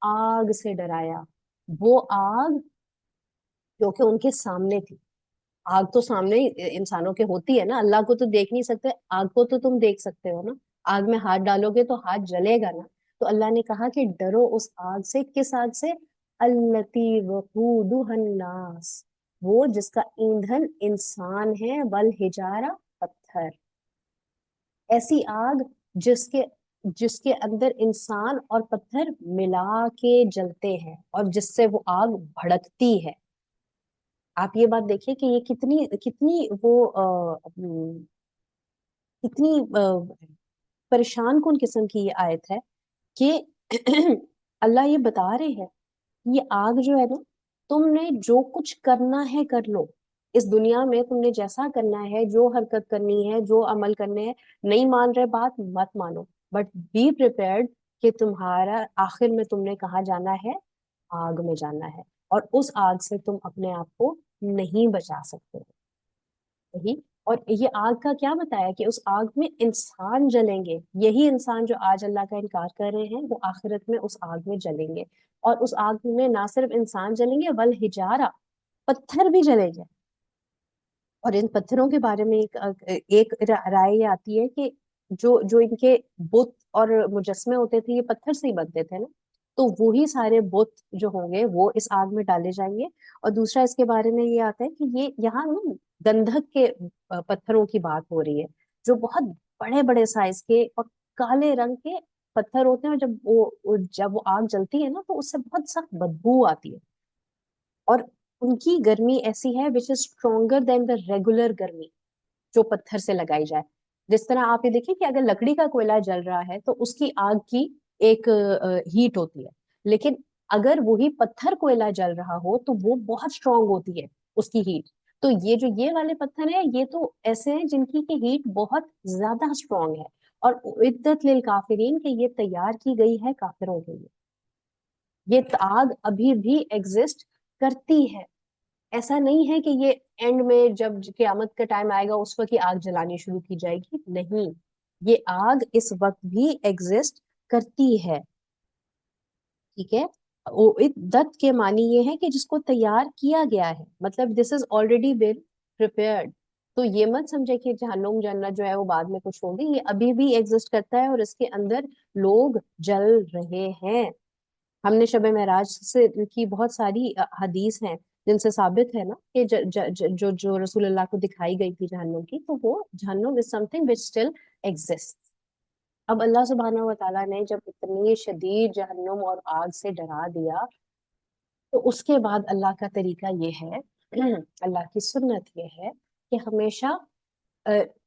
آگ سے ڈرایا. وہ آگ جو کہ ان کے سامنے تھی. آگ تو سامنے انسانوں کے ہوتی ہے نا، اللہ کو تو دیکھ نہیں سکتے، آگ کو تو تم دیکھ سکتے ہو نا. آگ میں ہاتھ ڈالو گے تو ہاتھ جلے گا نا. تو اللہ نے کہا کہ ڈرو اس آگ سے. کس آگ سے؟ التی وقودها الناس، وہ جس کا ایندھن انسان ہے، والحجارہ، پتھر. ایسی آگ جس کے اندر انسان اور پتھر ملا کے جلتے ہیں اور جس سے وہ آگ بھڑکتی ہے. آپ یہ بات دیکھیں کہ یہ کتنی وہ کتنی پریشان کن قسم کی یہ آیت ہے کہ اللہ یہ بتا رہے ہیں یہ آگ جو ہے نا، تم نے جو کچھ کرنا ہے کر لو. اس دنیا میں تم نے جیسا کرنا ہے، جو حرکت کرنی ہے، جو عمل کرنے ہیں، نہیں مان رہے بات مت مانو، بٹ بی پریپیئرڈ کہ تمہارا آخر میں تم نے کہاں جانا ہے؟ آگ میں جانا ہے. اور اس آگ سے تم اپنے آپ کو نہیں بچا سکتے. صحیح. اور یہ آگ کا کیا بتایا کہ اس آگ میں انسان جلیں گے. یہی انسان جو آج اللہ کا انکار کر رہے ہیں وہ آخرت میں اس آگ میں جلیں گے. اور اس آگ میں نہ صرف انسان جلیں گے، والحجارہ، پتھر بھی جلیں گے. اور ان پتھروں کے بارے میں ایک رائے یہ آتی ہے کہ جو ان کے بت اور مجسمے ہوتے تھے یہ پتھر سے ہی بنتے تھے نا، تو وہی سارے بت جو ہوں گے وہ اس آگ میں ڈالے جائیں گے. اور دوسرا اس کے بارے میں یہ آتا ہے کہ یہ یہاں نا گندھک کے پتھروں کی بات ہو رہی ہے، جو بہت بڑے بڑے سائز کے اور کالے رنگ کے پتھر ہوتے ہیں. اور جب وہ آگ جلتی ہے نا تو اس سے بہت سخت بدبو آتی ہے. اور ان کی گرمی ایسی ہے which is stronger than the regular گرمی جو پتھر سے لگائی جائے. جس طرح آپ یہ دیکھیں کہ اگر لکڑی کا کوئلہ جل رہا ہے تو اس کی آگ کی ایک ہیٹ ہوتی ہے، لیکن اگر وہی پتھر کوئلہ جل رہا ہو تو وہ بہت اسٹرانگ ہوتی ہے اس کی ہیٹ. تو یہ والے پتھر ہیں یہ تو ایسے ہیں جن کی ہیٹ بہت زیادہ اسٹرانگ ہے. اور عدت للکافرین کہ یہ تیار کی گئی ہے کافروں کے لیے. یہ آگ ابھی بھی ایگزسٹ کرتی ہے. ایسا نہیں ہے کہ یہ اینڈ میں جب قیامت کا ٹائم آئے گا اس وقت یہ آگ جلانی شروع کی جائے گی. نہیں، یہ آگ اس وقت بھی ایگزسٹ کرتی ہے. ٹھیک ہے. عدت کے معنی یہ ہے کہ جس کو تیار کیا گیا ہے، مطلب دس از آلریڈی بین پریپیئرڈ. تو یہ مت سمجھے کہ جہنم جنت جو ہے وہ بعد میں کچھ ہوگی. یہ ابھی بھی ایگزسٹ کرتا ہے اور اس کے اندر لوگ جل رہے ہیں. ہم نے شب معراج سے کی بہت ساری حدیث ہیں جن سے ثابت ہے نا کہ جو رسول اللہ کو دکھائی گئی تھی جہنم کی، تو وہ جہنم is something which still exists. اب اللہ سبحانہ و تعالیٰ نے جب اتنی شدید جہنم اور آگ سے ڈرا دیا تو اس کے بعد اللہ کا طریقہ یہ ہے، اللہ کی سنت یہ ہے کہ ہمیشہ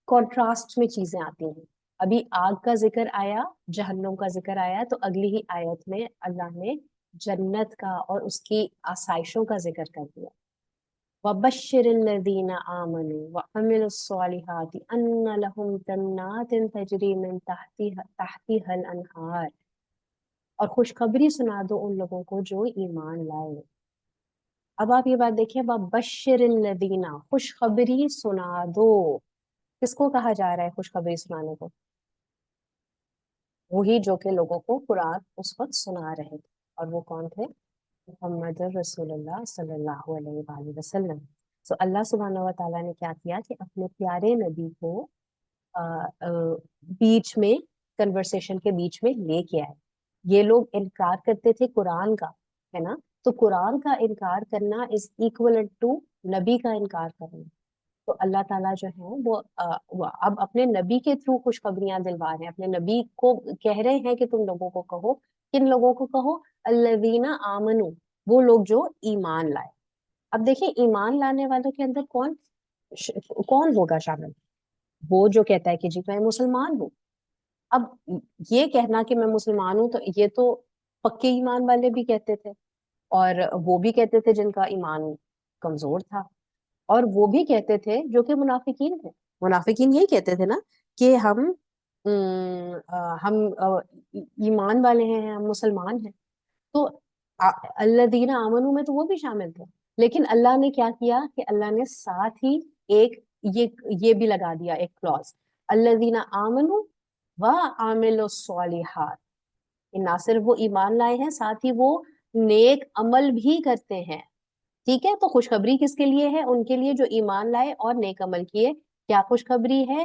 کنٹراسٹ میں چیزیں آتی ہیں. ابھی آگ کا ذکر آیا، جہنم کا ذکر آیا، تو اگلی ہی آیت میں اللہ نے جنت کا اور اس کی آسائشوں کا ذکر کر دیا. وَبَشِّرِ الَّذِينَ آمَنُوا وَعَمِلُوا الصَّالِحَاتِ أَنَّ لَهُمْ جَنَّاتٍ تَجْرِي مِن تَحْتِهَا الْأَنْهَارُ، اور خوشخبری سنا دو ان لوگوں کو جو ایمان لائے. اب آپ یہ بات دیکھیں، وَبَشِّرِ الَّذِينَ، خوشخبری سنا دو. کس کو کہا جا رہا ہے خوشخبری سنانے کو؟ وہی جو کہ لوگوں کو قرآن اس وقت سنا رہے تھے. اور وہ کون تھے؟ محمد رسول اللہ صلی اللہ علیہ وآلہ وسلم. سو اللہ سبحانہ و تعالیٰ نے کیا کیا کہ اپنے پیارے نبی کو بیچ میں، کنورسیشن کے بیچ میں لے کے آئے. یہ لوگ انکار کرتے تھے قرآن کا، ہے نا، تو قرآن کا انکار کرنا از ایکولنٹ ٹو نبی کا انکار کرنا. تو اللہ تعالیٰ جو ہے وہ اب اپنے نبی کے تھرو خوشخبریاں دلوا رہے ہیں. اپنے نبی کو کہہ رہے ہیں کہ تم لوگوں کو کہو. کن لوگوں کو کہو؟ الذین آمنوا، وہ لوگ جو ایمان لائے. اب دیکھیں ایمان لانے والوں کے اندر کون ہوگا شامل؟ وہ جو کہتا ہے کہ جی میں مسلمان ہوں. اب یہ کہنا کہ میں مسلمان ہوں تو یہ تو پکے ایمان والے بھی کہتے تھے، اور وہ بھی کہتے تھے جن کا ایمان کمزور تھا، اور وہ بھی کہتے تھے جو کہ منافقین تھے. منافقین یہی کہتے تھے نا کہ ہم ایمان والے ہیں، ہم مسلمان ہیں. تو الذین آمنوا میں تو وہ بھی شامل تھے. لیکن اللہ نے کیا کیا کہ اللہ نے ساتھ ہی ایک یہ بھی لگا دیا، ایک کلوز، الذین آمنوا وعملوا الصالحات. نہ صرف وہ ایمان لائے ہیں، ساتھ ہی وہ نیک عمل بھی کرتے ہیں. ٹھیک ہے. تو خوشخبری کس کے لیے ہے؟ ان کے لیے جو ایمان لائے اور نیک عمل کیے. کیا خوشخبری ہے؟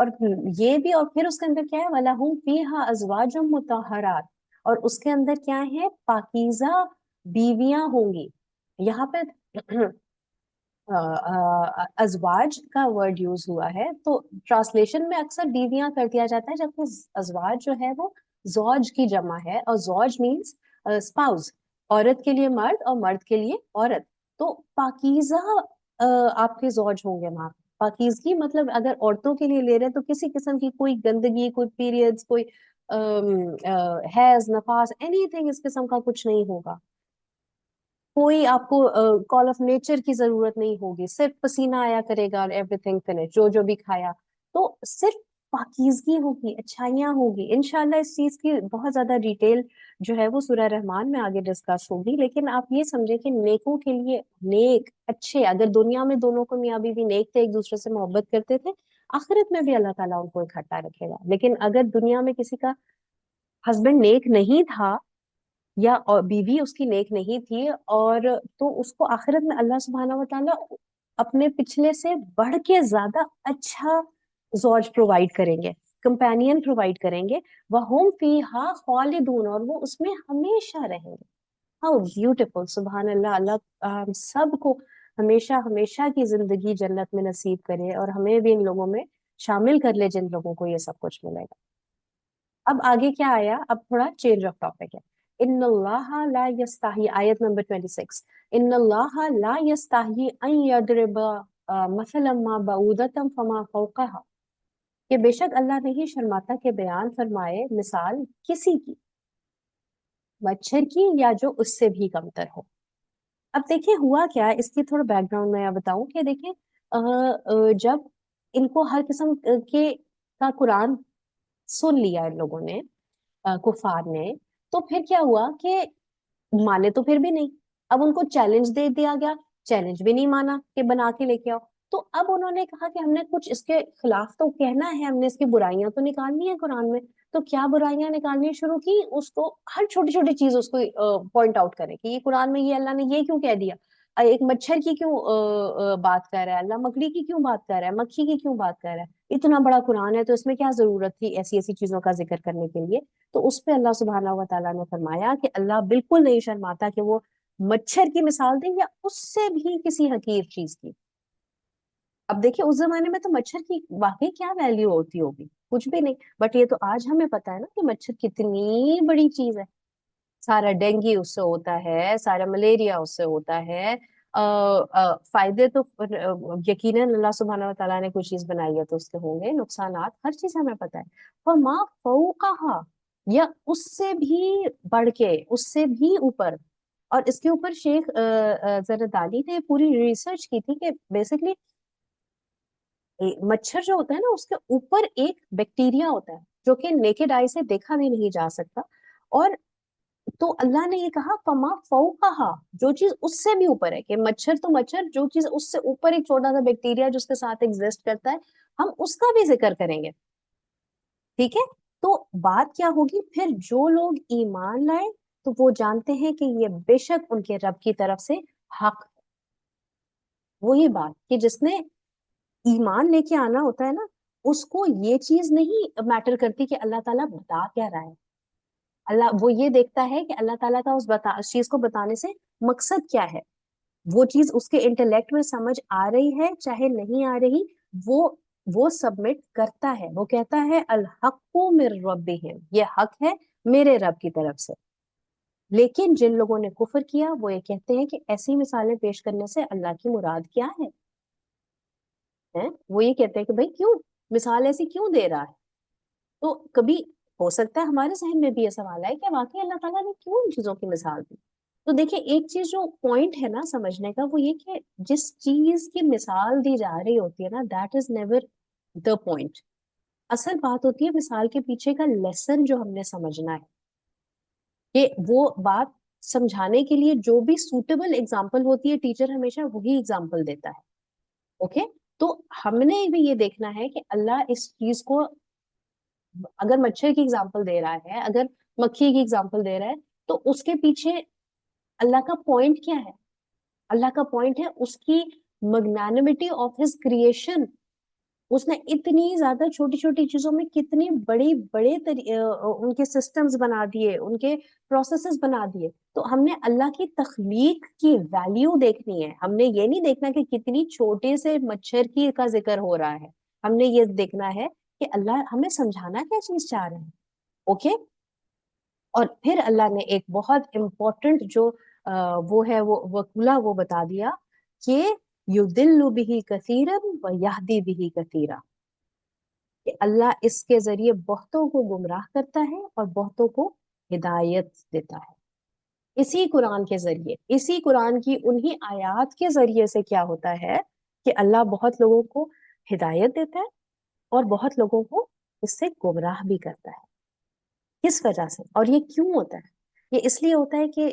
اور یہ بھی، اور پھر اس کے اندر کیا ہے وَلَهُمْ فِيهَا أَزْوَاجٌ مُطَهَّرَاتٌ، اور اس کے اندر کیا ہے پاکیزہ بیویاں ہوں گی. یہاں پہ ازواج کا ورڈ یوز ہوا ہے تو ٹرانسلیشن میں اکثر بیویاں کر دیا جاتا ہے، جبکہ ازواج جو ہے وہ زوج کی جمع ہے، اور زوج مینس اسپاؤز، عورت کے لیے مرد اور مرد کے لیے عورت. تو پاکیزہ آپ کے زوج ہوں گے وہاں. پاکیزگی مطلب اگر عورتوں کے لیے لے رہے ہیں تو کسی قسم کی کوئی گندگی، کوئی پیریڈز، کوئی حیض، نفاس، اینی تھنگ اس قسم کا کچھ نہیں ہوگا. کوئی آپ کو کال آف نیچر کی ضرورت نہیں ہوگی، صرف پسینہ آیا کرے گا اور ایوری تھنگ فنش، جو بھی کھایا. تو صرف پاکیزگی ہوگی، اچھائیاں ہوگی. انشاءاللہ اس چیز کی بہت زیادہ ڈیٹیل جو ہے وہ سورہ رحمان میں آگے ڈسکس ہوگی، لیکن آپ یہ سمجھیں کہ نیکوں کے لیے، نیک اچھے، اگر دنیا میں دونوں کو میاں بیوی نیک تھے، ایک دوسرے سے محبت کرتے تھے، آخرت میں بھی اللہ تعالیٰ ان کو اکٹھا رکھے گا. لیکن اگر دنیا میں کسی کا ہسبینڈ نیک نہیں تھا یا بیوی اس کی نیک نہیں تھی، اور تو اس کو آخرت میں اللہ سبحانہ و تعالیٰ اپنے پچھلے سے بڑھ کے زیادہ اچھا زوج پرووائڈ کریں گے، کمپینین پرووائڈ کریں گے. وَهُمْ فِيهَا خَالِدُونَ، اور وہ اس میں ہمیشہ رہیں گے. ہاؤ بیوٹیفل، سبحان اللہ. اللہ ہم سب کو ہمیشہ ہمیشہ کی زندگی جنت میں نصیب کرے، اور ہمیں بھی ان لوگوں میں شامل کر لے جن لوگوں کو یہ سب کچھ ملے گا. اب آگے کیا آیا؟ اب تھوڑا چینج آف ٹاپک ہے. ان اللہ لا یستحی، آیت نمبر 26، ان اللہ لا یستحی ان یضرب مثلا ما بعودۃ فما فوقها، کہ بے شک اللہ نہیں شرماتا کہ بیان فرمائے مثال کسی کی، مچھر کی یا جو اس سے بھی کمتر ہو. اب دیکھیں ہوا کیا، اس کی تھوڑا بیک گراؤنڈ میں بتاؤں کہ دیکھیں جب ان کو ہر قسم کے کا قرآن سن لیا ان لوگوں نے، کفار نے، تو پھر کیا ہوا کہ مانے تو پھر بھی نہیں. اب ان کو چیلنج دے دیا گیا، چیلنج بھی نہیں مانا کہ بنا کے لے کے آؤ. تو اب انہوں نے کہا کہ ہم نے کچھ اس کے خلاف تو کہنا ہے، ہم نے اس کی برائیاں تو نکالنی ہے قرآن میں. تو کیا برائیاں نکالنی شروع کی؟ اس کو ہر چھوٹی چھوٹی چیز اس کو پوائنٹ آؤٹ کرے کہ یہ قرآن میں یہ اللہ نے یہ کیوں کہہ دیا، ایک مچھر کی کیوں بات کر رہا ہے اللہ، مکڑی کی کیوں بات کر رہا ہے، مکھی کی کیوں بات کر رہا ہے، اتنا بڑا قرآن ہے تو اس میں کیا ضرورت تھی ایسی ایسی چیزوں کا ذکر کرنے کے لیے. تو اس پہ اللہ سبحانہ و تعالیٰ نے فرمایا کہ اللہ بالکل نہیں شرماتا کہ وہ مچھر کی مثال دیں یا اس سے بھی کسی حقیر چیز کی. اب دیکھیں اس زمانے میں تو مچھر کی واقعی کیا ویلیو ہوتی ہوگی، کچھ بھی نہیں. بٹ یہ تو آج ہمیں پتا ہے نا کہ مچھر کتنی بڑی چیز ہے. سارا ڈینگی اس سے ہوتا ہے، سارا ملیریا اس سے ہوتا ہے. فائدے تو یقیناً اللہ سبحانہ و تعالیٰ نے کوئی چیز بنائی ہے تو اس کے ہوں گے، نقصانات ہر چیز ہمیں پتا ہے. فما فوقہا، یا اس سے بھی بڑھ کے، اس سے بھی اوپر. اور اس کے اوپر شیخ زردانی نے پوری ریسرچ کی تھی کہ بیسکلی مچھر جو ہوتا ہے نا اس کے اوپر ایک بیکٹیریا ہوتا ہے جو کہ نیکڈ آئی سے دیکھا بھی نہیں جا سکتا. اور تو اللہ نے یہ کہا فما فوقہا، جو چیز اس سے بھی اوپر ہے، کہ مچھر تو مچھر، جو چیز اس سے اوپر ایک چھوٹا سا بیکٹیریا جو اس کے ساتھ ایگزسٹ کرتا ہے، ہم اس کا بھی ذکر کریں گے. ٹھیک ہے. تو بات کیا ہوگی پھر؟ جو لوگ ایمان لائے تو وہ جانتے ہیں کہ یہ بے شک ان کے رب کی طرف سے حق. وہی بات کہ جس نے ایمان لے کے آنا ہوتا ہے نا، اس کو یہ چیز نہیں میٹر کرتی کہ اللہ تعالیٰ بتا کیا رہا ہے. اللہ وہ یہ دیکھتا ہے کہ اللہ تعالیٰ کا اس چیز کو بتانے سے مقصد کیا ہے. وہ چیز اس کے انٹلیکٹ میں سمجھ آ رہی ہے چاہے نہیں آ رہی، وہ سبمٹ کرتا ہے. وہ کہتا ہے الحق من ربہم، یہ حق ہے میرے رب کی طرف سے. لیکن جن لوگوں نے کفر کیا وہ یہ کہتے ہیں کہ ایسی مثالیں پیش کرنے سے اللہ کی مراد کیا ہے. وہ یہ کہتے ہیں کہ بھائی کیوں مثال ایسی کیوں دے رہا ہے. تو کبھی ہو سکتا ہے ہمارے ذہن میں بھی یہ سوال ہے کہ واقعی اللہ تعالیٰ نے کیوں ان چیزوں کی مثال دی. تو دیکھیں ایک چیز جو پوائنٹ ہے نا سمجھنے کا، وہ یہ کہ جس چیز کی مثال دی جا رہی ہوتی ہے نا، that is never the point. اصل بات ہوتی ہے مثال کے پیچھے کا لیسن جو ہم نے سمجھنا ہے، کہ وہ بات سمجھانے کے لیے جو بھی سوٹیبل اگزامپل ہوتی ہے ٹیچر ہمیشہ وہی اگزامپل دیتا ہے. اوکے. تو ہم نے بھی یہ دیکھنا ہے کہ اللہ اس چیز کو اگر مچھر کی اگزامپل دے رہا ہے، اگر مکھی کی اگزامپل دے رہا ہے، تو اس کے پیچھے اللہ کا پوائنٹ کیا ہے؟ اللہ کا پوائنٹ ہے اس کی مگنانمٹی آف ہز کریشن، اس نے اتنی زیادہ چھوٹی چھوٹی چیزوں میں کتنی بڑے بڑے ان کے سسٹمز بنا دیے، ان کے پروسیسز بنا دیے. تو ہم نے اللہ کی تخلیق کی ویلیو دیکھنی ہے. ہم نے یہ نہیں دیکھنا کہ کتنی چھوٹے سے مچھر کی کا ذکر ہو رہا ہے. ہم نے یہ دیکھنا ہے کہ اللہ ہمیں سمجھانا کیا چیز چاہ رہے ہیں. اوکے. اور پھر اللہ نے ایک بہت امپورٹنٹ جو وہ ہے وہ وقولہ وہ بتا دیا کہ یُضِلُّ بِهِ كَثِيرًا وَيَهْدِي بِهِ كَثِيرًا، کہ اللہ اس کے ذریعے بہتوں کو گمراہ کرتا ہے اور بہتوں کو ہدایت دیتا ہے. اسی قرآن کے ذریعے، اسی قرآن کی انہی آیات کے ذریعے سے کیا ہوتا ہے کہ اللہ بہت لوگوں کو ہدایت دیتا ہے اور بہت لوگوں کو اس سے گمراہ بھی کرتا ہے. کس وجہ سے اور یہ کیوں ہوتا ہے؟ یہ اس لیے ہوتا ہے کہ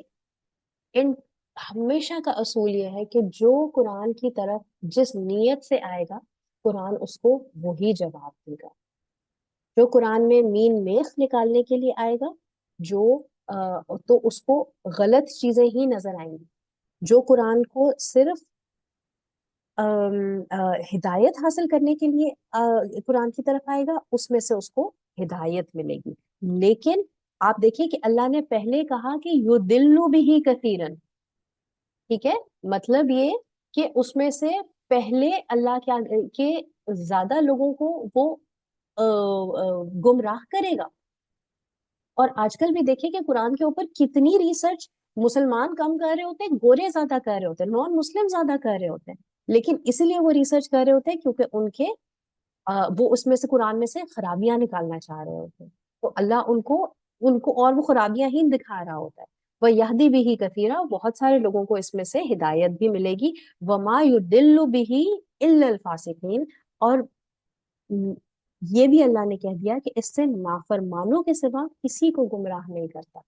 ان ہمیشہ کا اصول یہ ہے کہ جو قرآن کی طرف جس نیت سے آئے گا قرآن اس کو وہی جواب دے گا. جو قرآن میں مین میخ نکالنے کے لیے آئے گا تو اس کو غلط چیزیں ہی نظر آئیں گی. جو قرآن کو صرف ہدایت حاصل کرنے کے لیے قرآن کی طرف آئے گا اس میں سے اس کو ہدایت ملے گی. لیکن آپ دیکھیے کہ اللہ نے پہلے کہا کہ یُضِلُّ بِهِ كَثِيرًا، ٹھیک ہے، مطلب یہ کہ اس میں سے پہلے اللہ کیا کہ زیادہ لوگوں کو وہ گمراہ کرے گا. اور آج کل بھی دیکھیں کہ قرآن کے اوپر کتنی ریسرچ مسلمان کم کر رہے ہوتے ہیں، گورے زیادہ کر رہے ہوتے ہیں، نان مسلم زیادہ کر رہے ہوتے ہیں. لیکن اسی لیے وہ ریسرچ کر رہے ہوتے ہیں کیونکہ ان کے وہ اس میں سے قرآن میں سے خرابیاں نکالنا چاہ رہے ہوتے ہیں. تو اللہ ان کو اور وہ خرابیاں ہی دکھا رہا ہوتا ہے. وَيَهْدِي بِهِ كَثِيرًا، بہت سارے لوگوں کو اس میں سے ہدایت بھی ملے گی. وَمَا يُضِلُّ بِهِ إِلَّا الْفَاسِقِينَ، اور یہ بھی اللہ نے کہہ دیا کہ اس سے نافرمانوں کے سوا کسی کو گمراہ نہیں کرتا.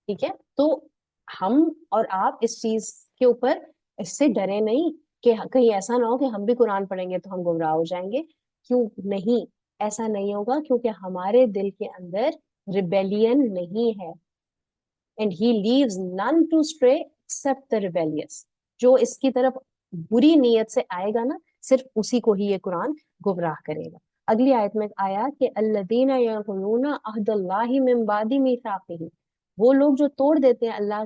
ٹھیک ہے، تو ہم اور آپ اس چیز کے اوپر اس سے ڈرے نہیں کہ کہیں ایسا نہ ہو کہ ہم بھی قرآن پڑھیں گے تو ہم گمراہ ہو جائیں گے. کیوں نہیں، ایسا نہیں ہوگا، کیونکہ ہمارے دل کے اندر ریبیلین نہیں ہے. And he leaves none to stray except the rebellious. جو اس کی طرف بری نیت سے آئے گا نا صرف اسی کو ہی یہ قرآن گمراہ کرے گا. اگلی آیت میں آیا کہ الذین ينقضون عہد اللہ من بعد میثاقہ، وہ لوگ جو توڑ دیتے ہیں اللہ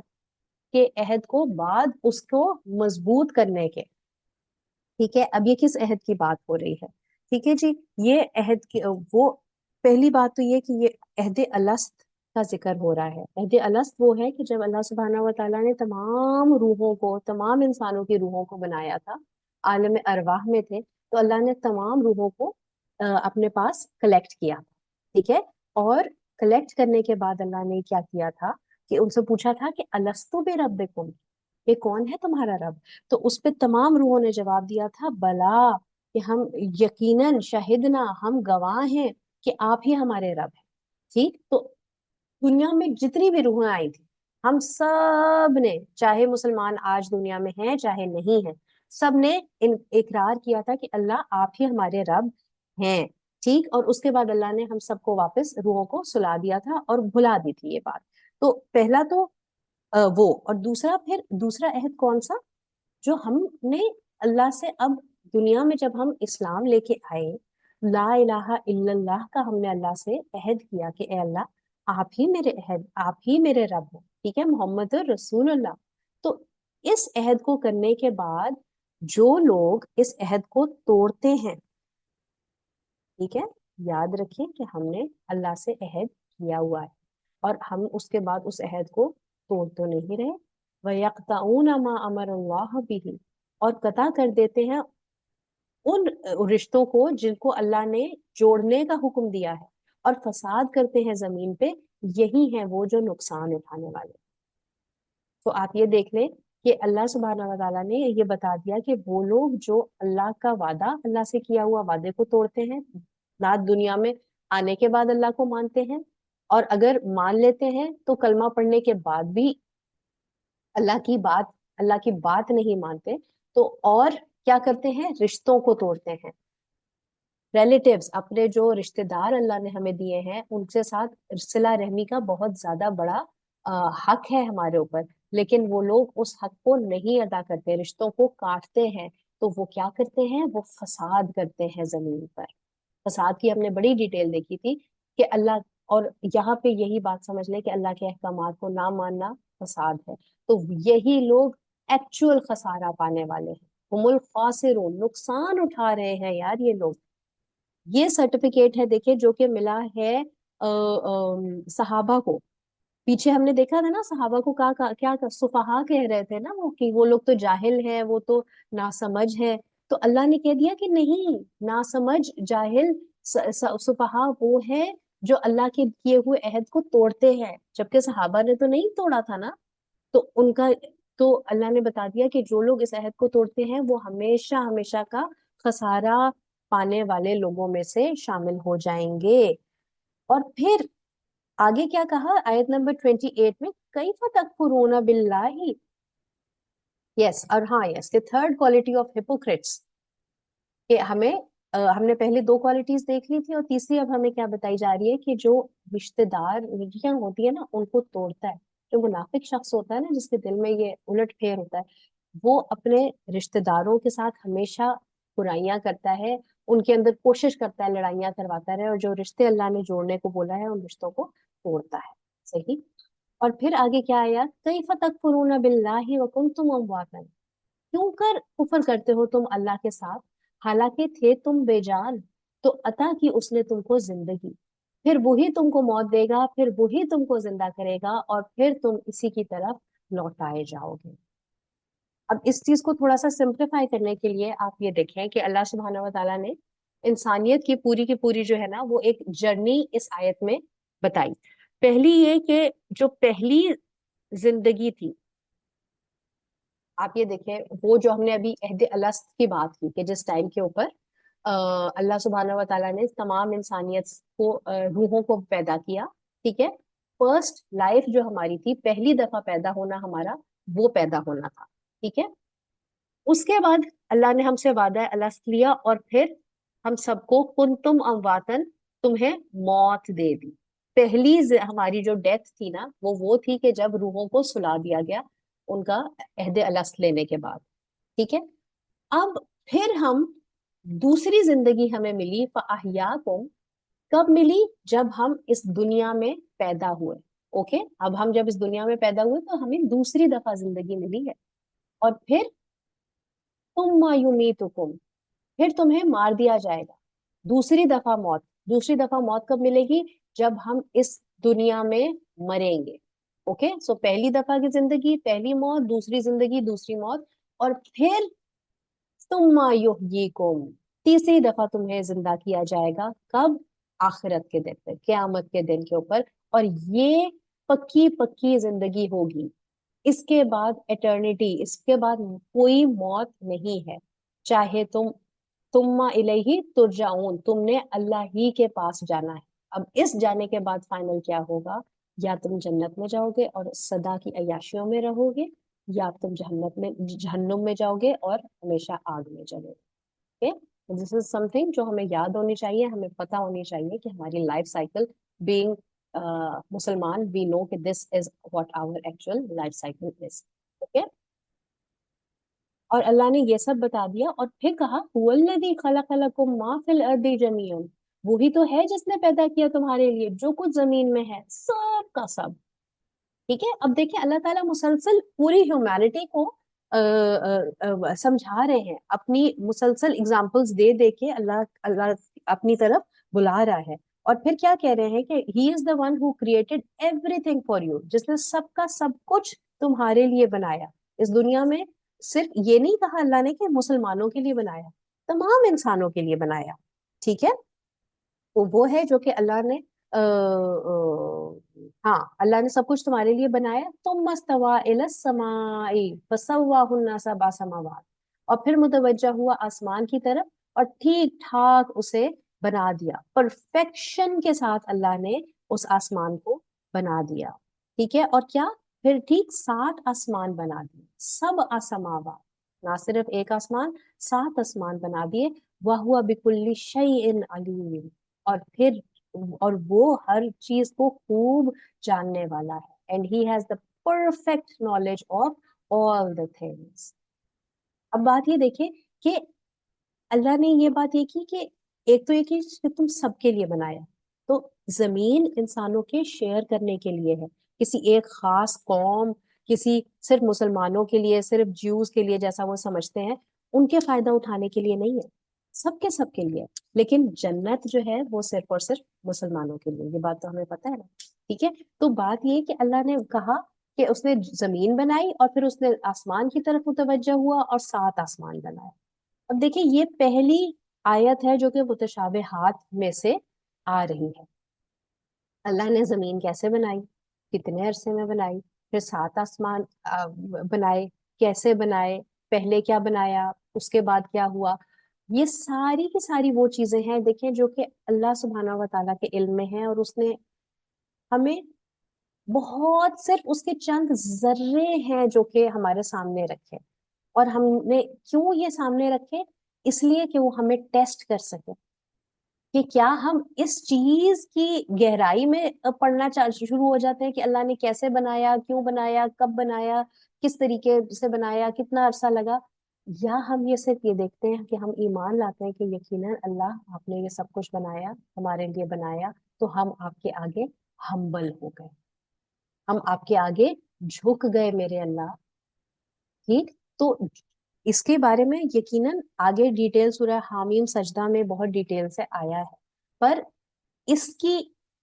کے عہد کو بعد اس کو مضبوط کرنے کے. ٹھیک ہے، اب یہ کس عہد کی بات ہو رہی ہے؟ ٹھیک ہے جی، یہ عہد کی وہ پہلی بات تو یہ کہ یہ عہد الست کا ذکر ہو رہا ہے. عہد الست وہ ہے کہ جب اللہ سبحانہ و تعالیٰ نے تمام روحوں کو، تمام انسانوں کی روحوں کو بنایا تھا، عالم ارواح میں تھے، تو اللہ نے تمام روحوں کو اپنے پاس کلیکٹ کیا. ٹھیک ہے، اور کلیکٹ کرنے کے بعد اللہ نے کیا کیا تھا کہ ان سے پوچھا تھا کہ الستو بربکم، یہ کون ہے تمہارا رب؟ تو اس پہ تمام روحوں نے جواب دیا تھا بلا، کہ ہم یقیناً، شہدنا، ہم گواہ ہیں کہ آپ ہی ہمارے رب ہیں. ٹھیک، تو دنیا میں جتنی بھی روحیں آئی تھی ہم سب نے، چاہے مسلمان آج دنیا میں ہیں چاہے نہیں ہیں، سب نے اقرار کیا تھا کہ اللہ آپ ہی ہمارے رب ہیں. ٹھیک، اور اس کے بعد اللہ نے ہم سب کو واپس روحوں کو سلا دیا تھا اور بھلا دی تھی یہ بات. تو پہلا تو وہ، اور دوسرا پھر دوسرا عہد کون سا؟ جو ہم نے اللہ سے اب دنیا میں جب ہم اسلام لے کے آئے، لا الہ الا اللہ کا ہم نے اللہ سے عہد کیا کہ اے اللہ آپ ہی میرے عہد، آپ ہی میرے رب ہیں. ٹھیک ہے، محمد رسول اللہ. تو اس عہد کو کرنے کے بعد جو لوگ اس عہد کو توڑتے ہیں، ٹھیک ہے، یاد رکھیں کہ ہم نے اللہ سے عہد کیا ہوا ہے اور ہم اس کے بعد اس عہد کو توڑ تو نہیں رہے. وَيَقْطَعُونَ مَا أَمَرَ اللَّهُ بِهِ، اور قطع کر دیتے ہیں ان رشتوں کو جن کو اللہ نے جوڑنے کا حکم دیا ہے، اور فساد کرتے ہیں زمین پہ، یہی ہیں وہ جو نقصان اٹھانے والے. تو آپ یہ دیکھ لیں کہ اللہ سبحانہ و تعالیٰ نے یہ بتا دیا کہ وہ لوگ جو اللہ کا وعدہ، اللہ سے کیا ہوا وعدے کو توڑتے ہیں، نہ دنیا میں آنے کے بعد اللہ کو مانتے ہیں، اور اگر مان لیتے ہیں تو کلمہ پڑھنے کے بعد بھی اللہ کی بات نہیں مانتے، تو اور کیا کرتے ہیں؟ رشتوں کو توڑتے ہیں. ریلیٹیوز، اپنے جو رشتہ دار اللہ نے ہمیں دیے ہیں ان کے ساتھ صلہ رحمی کا بہت زیادہ بڑا حق ہے ہمارے اوپر، لیکن وہ لوگ اس حق کو نہیں ادا کرتے، رشتوں کو کاٹتے ہیں. تو وہ کیا کرتے ہیں؟ وہ فساد کرتے ہیں زمین پر. فساد کی ہم نے بڑی ڈیٹیل دیکھی تھی کہ اللہ، اور یہاں پہ یہی بات سمجھ لیں کہ اللہ کے احکامات کو نہ ماننا فساد ہے. تو یہی لوگ ایکچوئل خسارہ پانے والے ہیں. ہم الخاسرون، نقصان اٹھا رہے ہیں یار یہ لوگ. یہ سرٹیفکیٹ ہے دیکھیں جو کہ ملا ہے صحابہ کو. پیچھے ہم نے دیکھا تھا نا صحابہ کو کیا سفہا کہہ رہے تھے نا وہ، کہ وہ لوگ تو جاہل ہیں، وہ تو ناسمجھ ہے. تو اللہ نے کہہ دیا کہ نہیں، ناسمجھ جاہل سفہا وہ ہے جو اللہ کے کیے ہوئے عہد کو توڑتے ہیں، جبکہ صحابہ نے تو نہیں توڑا تھا نا. تو ان کا، تو اللہ نے بتا دیا کہ جو لوگ اس عہد کو توڑتے ہیں وہ ہمیشہ ہمیشہ کا خسارہ پانے والے لوگوں میں سے شامل ہو جائیں گے. اور پھر آگے کیا کہا آیت نمبر 28 میں؟ کیف تکفرون باللہ. یس، اور ہاں یس، the third quality of hypocrites، کہ ہم نے پہلے 2 کوالٹیز دیکھ لی تھی، اور تیسری اب ہمیں کیا بتائی جا رہی ہے کہ جو رشتے دار رشتیاں ہوتی ہیں نا ان کو توڑتا ہے. جو منافق شخص ہوتا ہے نا، جس کے دل میں یہ الٹ پھیر ہوتا ہے، وہ اپنے رشتے داروں کے ساتھ ہمیشہ برائیاں کرتا ہے، ان کے اندر کوشش کرتا ہے لڑائیاں کرواتا رہے، اور جو رشتے اللہ نے جوڑنے کو بولا ہے ان رشتوں کو توڑتا ہے. صحیح. اور پھر آگے کیا آیا؟ کیف تکفرون باللہ وکنتم امواتا، کیوں کر کفر کرتے ہو تم اللہ کے ساتھ حالانکہ تھے تم بے جان. تو عطا کی اس نے تم کو زندگی، پھر وہی تم کو موت دے گا، پھر وہی تم کو زندہ کرے گا، اور پھر تم اسی کی طرف لوٹائے جاؤ گے. اب اس چیز کو تھوڑا سا سمپلیفائی کرنے کے لیے آپ یہ دیکھیں کہ اللہ سبحانہ و تعالیٰ نے انسانیت کی پوری جو ہے نا وہ ایک جرنی اس آیت میں بتائی. پہلی یہ کہ جو پہلی زندگی تھی، آپ یہ دیکھیں، وہ جو ہم نے ابھی عہد الست کی بات کی کہ جس ٹائم کے اوپر اللہ سبحانہ و تعالیٰ نے تمام انسانیت کو، روحوں کو پیدا کیا. ٹھیک ہے. فرسٹ لائف جو ہماری تھی، پہلی دفعہ پیدا ہونا ہمارا، وہ پیدا ہونا تھا. ٹھیک ہے. اس کے بعد اللہ نے ہم سے وعدہ الست لیا، اور پھر ہم سب کو کنتم امواتن، تمہیں موت دے دی. پہلی ہماری جو ڈیتھ تھی نا وہ تھی کہ جب روحوں کو سلا دیا گیا ان کا عہد الست لینے کے بعد. ٹھیک ہے. اب پھر ہم دوسری زندگی ہمیں ملی، فاحیاکم، کب ملی؟ جب ہم اس دنیا میں پیدا ہوئے. اوکے. اب ہم جب اس دنیا میں پیدا ہوئے تو ہمیں دوسری دفعہ زندگی ملی ہے. اور پھر ثم یمیتکم، پھر تمہیں مار دیا جائے گا. دوسری دفعہ موت. دوسری دفعہ موت کب ملے گی؟ جب ہم اس دنیا میں مریں گے. اوکے. سو پہلی دفعہ کی زندگی، پہلی موت، دوسری زندگی، دوسری موت، اور پھر ثم یحییکم، تیسری دفعہ تمہیں زندہ کیا جائے گا. کب؟ آخرت کے دن پہ، قیامت کے دن کے اوپر. اور یہ پکی زندگی ہوگی. اس کے بعد ایٹرنیٹی، اس کے بعد کوئی موت نہیں ہے. چاہے ثم الیہ ترجعون، تم نے اللہ ہی کے پاس جانا ہے. اب اس جانے کے بعد فائنل کیا ہوگا؟ یا تم جنت میں جاؤ گے اور سدا کی عیاشیوں میں رہو گے، یا تم جہنم میں جاؤ گے اور ہمیشہ آگ میں جلو گے. دس از سم تھنگ جو ہمیں یاد ہونی چاہیے، ہمیں پتہ ہونی چاہیے کہ ہماری لائف سائیکل بینگ مسلمان، وی نو کہ this is what our actual life cycle is. Okay. اور اللہ نے یہ سب بتا دیا، اور پھر کہا هو الذی خلق لکم ما فی الارض جميعا، وہی تو ہے جس نے پیدا کیا تمہارے لیے جو کچھ زمین میں ہے، سب کا سب. ٹھیک ہے. اب دیکھیں اللہ تعالیٰ مسلسل پوری ہیومینٹی کو سمجھا رہے ہیں، اپنی مسلسل اگزامپلس دے کے اللہ اپنی طرف بلا رہا ہے. اور پھر کیا کہہ رہے ہیں کہ he is the one who created everything for you, جس نے سب کا سب کچھ تمہارے لیے بنایا. اس دنیا میں صرف یہ نہیں کہا اللہ نے کہ مسلمانوں کے لیے بنایا، تمام انسانوں کے لیے بنایا. ٹھیک ہے. تو وہ ہے جو کہ اللہ نے ہاں اللہ نے سب کچھ تمہارے لیے بنایا. ثم استوى الى السماء فسواهن سبع سماوات، اور پھر متوجہ ہوا آسمان کی طرف اور ٹھیک ٹھاک اسے بنا دیا. پرفیکشن کے ساتھ اللہ نے اس آسمان کو بنا دیا. ٹھیک ہے. اور کیا؟ پھر ٹھیک 7 آسمان بنا دیے. سبع سماوات، نہ صرف ایک آسمان، 7 آسمان بنا دیے. وَهُوَ بِكُلِّ شَيْءٍ عَلِيمٌ، اور پھر اور وہ ہر چیز کو خوب جاننے والا ہے. And he has the perfect knowledge of all the things. اب بات یہ دیکھیں کہ اللہ نے یہ بات یہ کی کہ ایک تو یہ کہ تم سب کے لیے بنایا، تو زمین انسانوں کے شیئر کرنے کے لیے ہے، کسی ایک خاص قوم، کسی صرف مسلمانوں کے لیے، صرف جیوز کے لیے جیسا وہ سمجھتے ہیں، ان کے فائدہ اٹھانے کے لیے نہیں ہے، سب کے لیے۔ لیکن جنت جو ہے وہ صرف اور صرف مسلمانوں کے لیے، یہ بات تو ہمیں پتہ ہے نا، ٹھیک ہے؟ تو بات یہ کہ اللہ نے کہا کہ اس نے زمین بنائی اور پھر اس نے آسمان کی طرف متوجہ ہوا اور 7 آسمان بنائے۔ اب دیکھیں یہ پہلی آیت ہے جو کہ متشابہات میں سے آ رہی ہے۔ اللہ نے زمین کیسے بنائی، کتنے عرصے میں بنائی، پھر 7 آسمان بنائے، کیسے بنائے، پہلے کیا بنایا، اس کے بعد کیا ہوا، یہ ساری کی ساری وہ چیزیں ہیں دیکھیں جو کہ اللہ سبحانہ و تعالیٰ کے علم میں ہیں، اور اس نے ہمیں بہت صرف اس کے چند ذرے ہیں جو کہ ہمارے سامنے رکھے، اور ہم نے کیوں یہ سامنے رکھے؟ اس لیے کہ وہ ہمیں ٹیسٹ کر سکے کہ کیا ہم اس چیز کی گہرائی میں پڑھنا شروع ہو جاتے ہیں کہ اللہ نے کیسے بنایا، کیوں بنایا، کب بنایا، کس طریقے سے بنایا، کتنا عرصہ لگا، یا ہم یہ صرف یہ دیکھتے ہیں کہ ہم ایمان لاتے ہیں کہ یقیناً اللہ آپ نے یہ سب کچھ بنایا، ہمارے لیے بنایا، تو ہم آپ کے آگے ہمبل ہو گئے، ہم آپ کے آگے جھک گئے میرے اللہ، ٹھیک؟ تو اس کے بارے میں یقیناً آگے ڈیٹیل سورہ حامیم سجدہ میں بہت ڈیٹیل سے آیا ہے، پر اس کی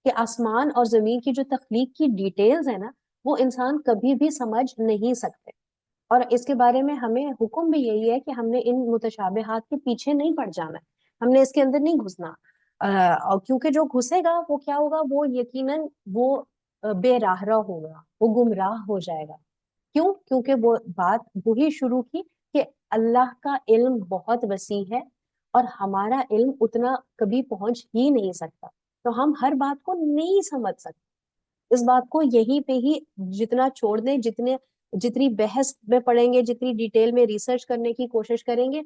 کہ آسمان اور زمین کی جو تخلیق کی ڈیٹیلز ہے نا، وہ انسان کبھی بھی سمجھ نہیں سکتے، اور اس کے بارے میں ہمیں حکم بھی یہی ہے کہ ہم نے ان متشابہات کے پیچھے نہیں پڑ جانا ہے، ہم نے اس کے اندر نہیں گھسنا، اور کیونکہ جو گھسے گا وہ کیا ہوگا، وہ یقیناً وہ بے راہ رو ہوگا، وہ گمراہ ہو جائے گا۔ کیوں؟ کیونکہ وہ بات وہی شروع کی کہ اللہ کا علم بہت وسیع ہے اور ہمارا علم اتنا کبھی پہنچ ہی نہیں سکتا، تو ہم ہر بات کو نہیں سمجھ سکتے، اس بات کو یہیں پہ ہی جتنا چھوڑ دیں، جتنی بحث میں پڑھیں گے، جتنی ڈیٹیل میں ریسرچ کرنے کی کوشش کریں گے،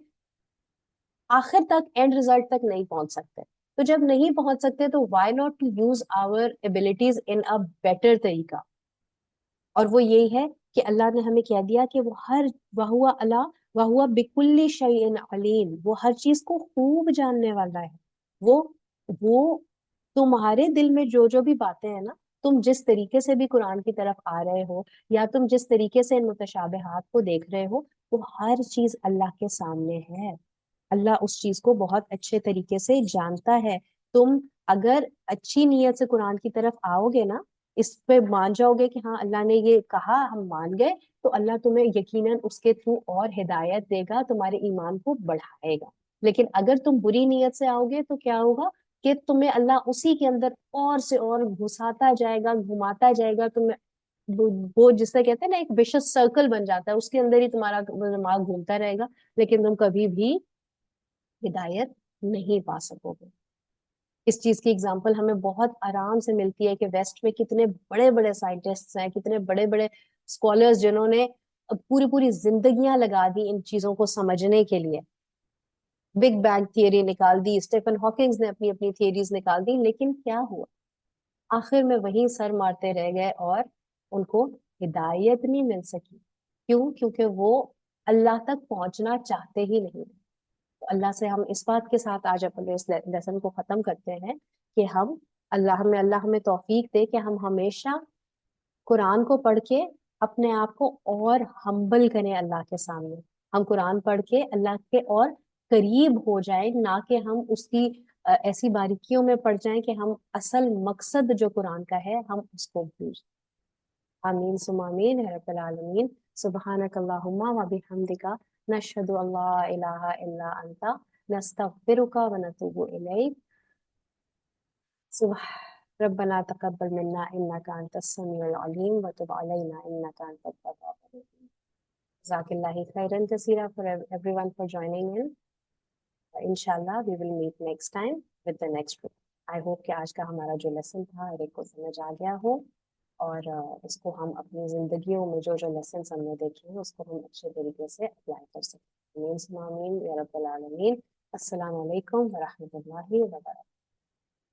آخر تک اینڈ ریزلٹ تک نہیں پہنچ سکتے۔ تو جب نہیں پہنچ سکتے تو why not to use our abilities in a better طریقہ، اور وہ یہی ہے کہ اللہ نے ہمیں کہہ دیا کہ وہ ہر وہوا اللہ وہوا بکل شیء علیم، وہ ہر چیز کو خوب جاننے والا ہے، وہ تمہارے دل میں جو بھی باتیں ہیں نا، تم جس طریقے سے بھی قرآن کی طرف آ رہے ہو یا تم جس طریقے سے ان متشابہات کو دیکھ رہے ہو، وہ ہر چیز اللہ کے سامنے ہے، اللہ اس چیز کو بہت اچھے طریقے سے جانتا ہے۔ تم اگر اچھی نیت سے قرآن کی طرف آؤ گے نا، اس پہ مان جاؤ گے کہ ہاں اللہ نے یہ کہا، ہم مان گئے، تو اللہ تمہیں یقیناً اس کے تھرو اور ہدایت دے گا، تمہارے ایمان کو بڑھائے گا۔ لیکن اگر تم بری نیت سے آؤ گے تو کیا ہوگا کہ تمہیں اللہ اسی کے اندر اور سے اور گھساتا جائے گا، گھماتا جائے گا، تمہیں وہ جس سے کہتے ہیں نا ایک وشس سرکل بن جاتا ہے، اس کے اندر ہی تمہارا دماغ گھومتا رہے گا، لیکن تم کبھی بھی ہدایت نہیں پا سکو گے۔ اس چیز کی اگزامپل ہمیں بہت آرام سے ملتی ہے کہ ویسٹ میں کتنے بڑے بڑے سائنٹسٹ ہیں، کتنے بڑے بڑے اسکالرز جنہوں نے پوری زندگیاں لگا دی ان چیزوں کو سمجھنے کے لیے، بگ بینگ تھیوری نکال دی، اسٹیفن ہاکنگز نے اپنی تھیوریز نکال دی، لیکن کیا ہوا؟ آخر میں وہیں سر مارتے رہ گئے اور ان کو ہدایت نہیں مل سکی۔ کیوں؟ کیونکہ وہ اللہ تک پہنچنا چاہتے ہی نہیں۔ اللہ سے ہم اس بات کے ساتھ آج اپنے اس لیسن کو ختم کرتے ہیں کہ اللہ ہمیں توفیق دے کہ ہم ہمیشہ قرآن کو پڑھ کے اپنے آپ کو اور ہمبل کریں اللہ کے سامنے، ہم قرآن پڑھ کے اللہ کے اور قریب ہو جائیں، نہ کہ ہم اس کی ایسی باریکیوں میں پڑ جائیں کہ ہم اصل مقصد جو قرآن کا ہے ہم اس کو بھول جائیں۔ آمین ثم آمین یا رب العالمین۔ سبحانک اللہم و بحمدک، نشہد ان لا الہ الا انت، نستغفرک و نتوب الیک۔ ربنا تقبل منا انک انت السمیع العلیم وتب علینا انک انت التواب الرحیم۔ جزاک اللہ خیرا کثیرا for everyone for joining in. انشاءاللہ we will meet next time with the next group. I hope کہ آج کا ہمارا جو لیسن تھا ہر ایک کو سمجھ آ گیا ہو، اور اس کو ہم اپنی زندگیوں میں جو لیسنس ہم نے دیکھے ہیں اس کو ہم اچھے طریقے سے اپلائی کر سکتے ہیں۔ آمین ثم آمین یا رب العالمین۔ السلام علیکم ورحمۃ اللہ وبرکاتہ۔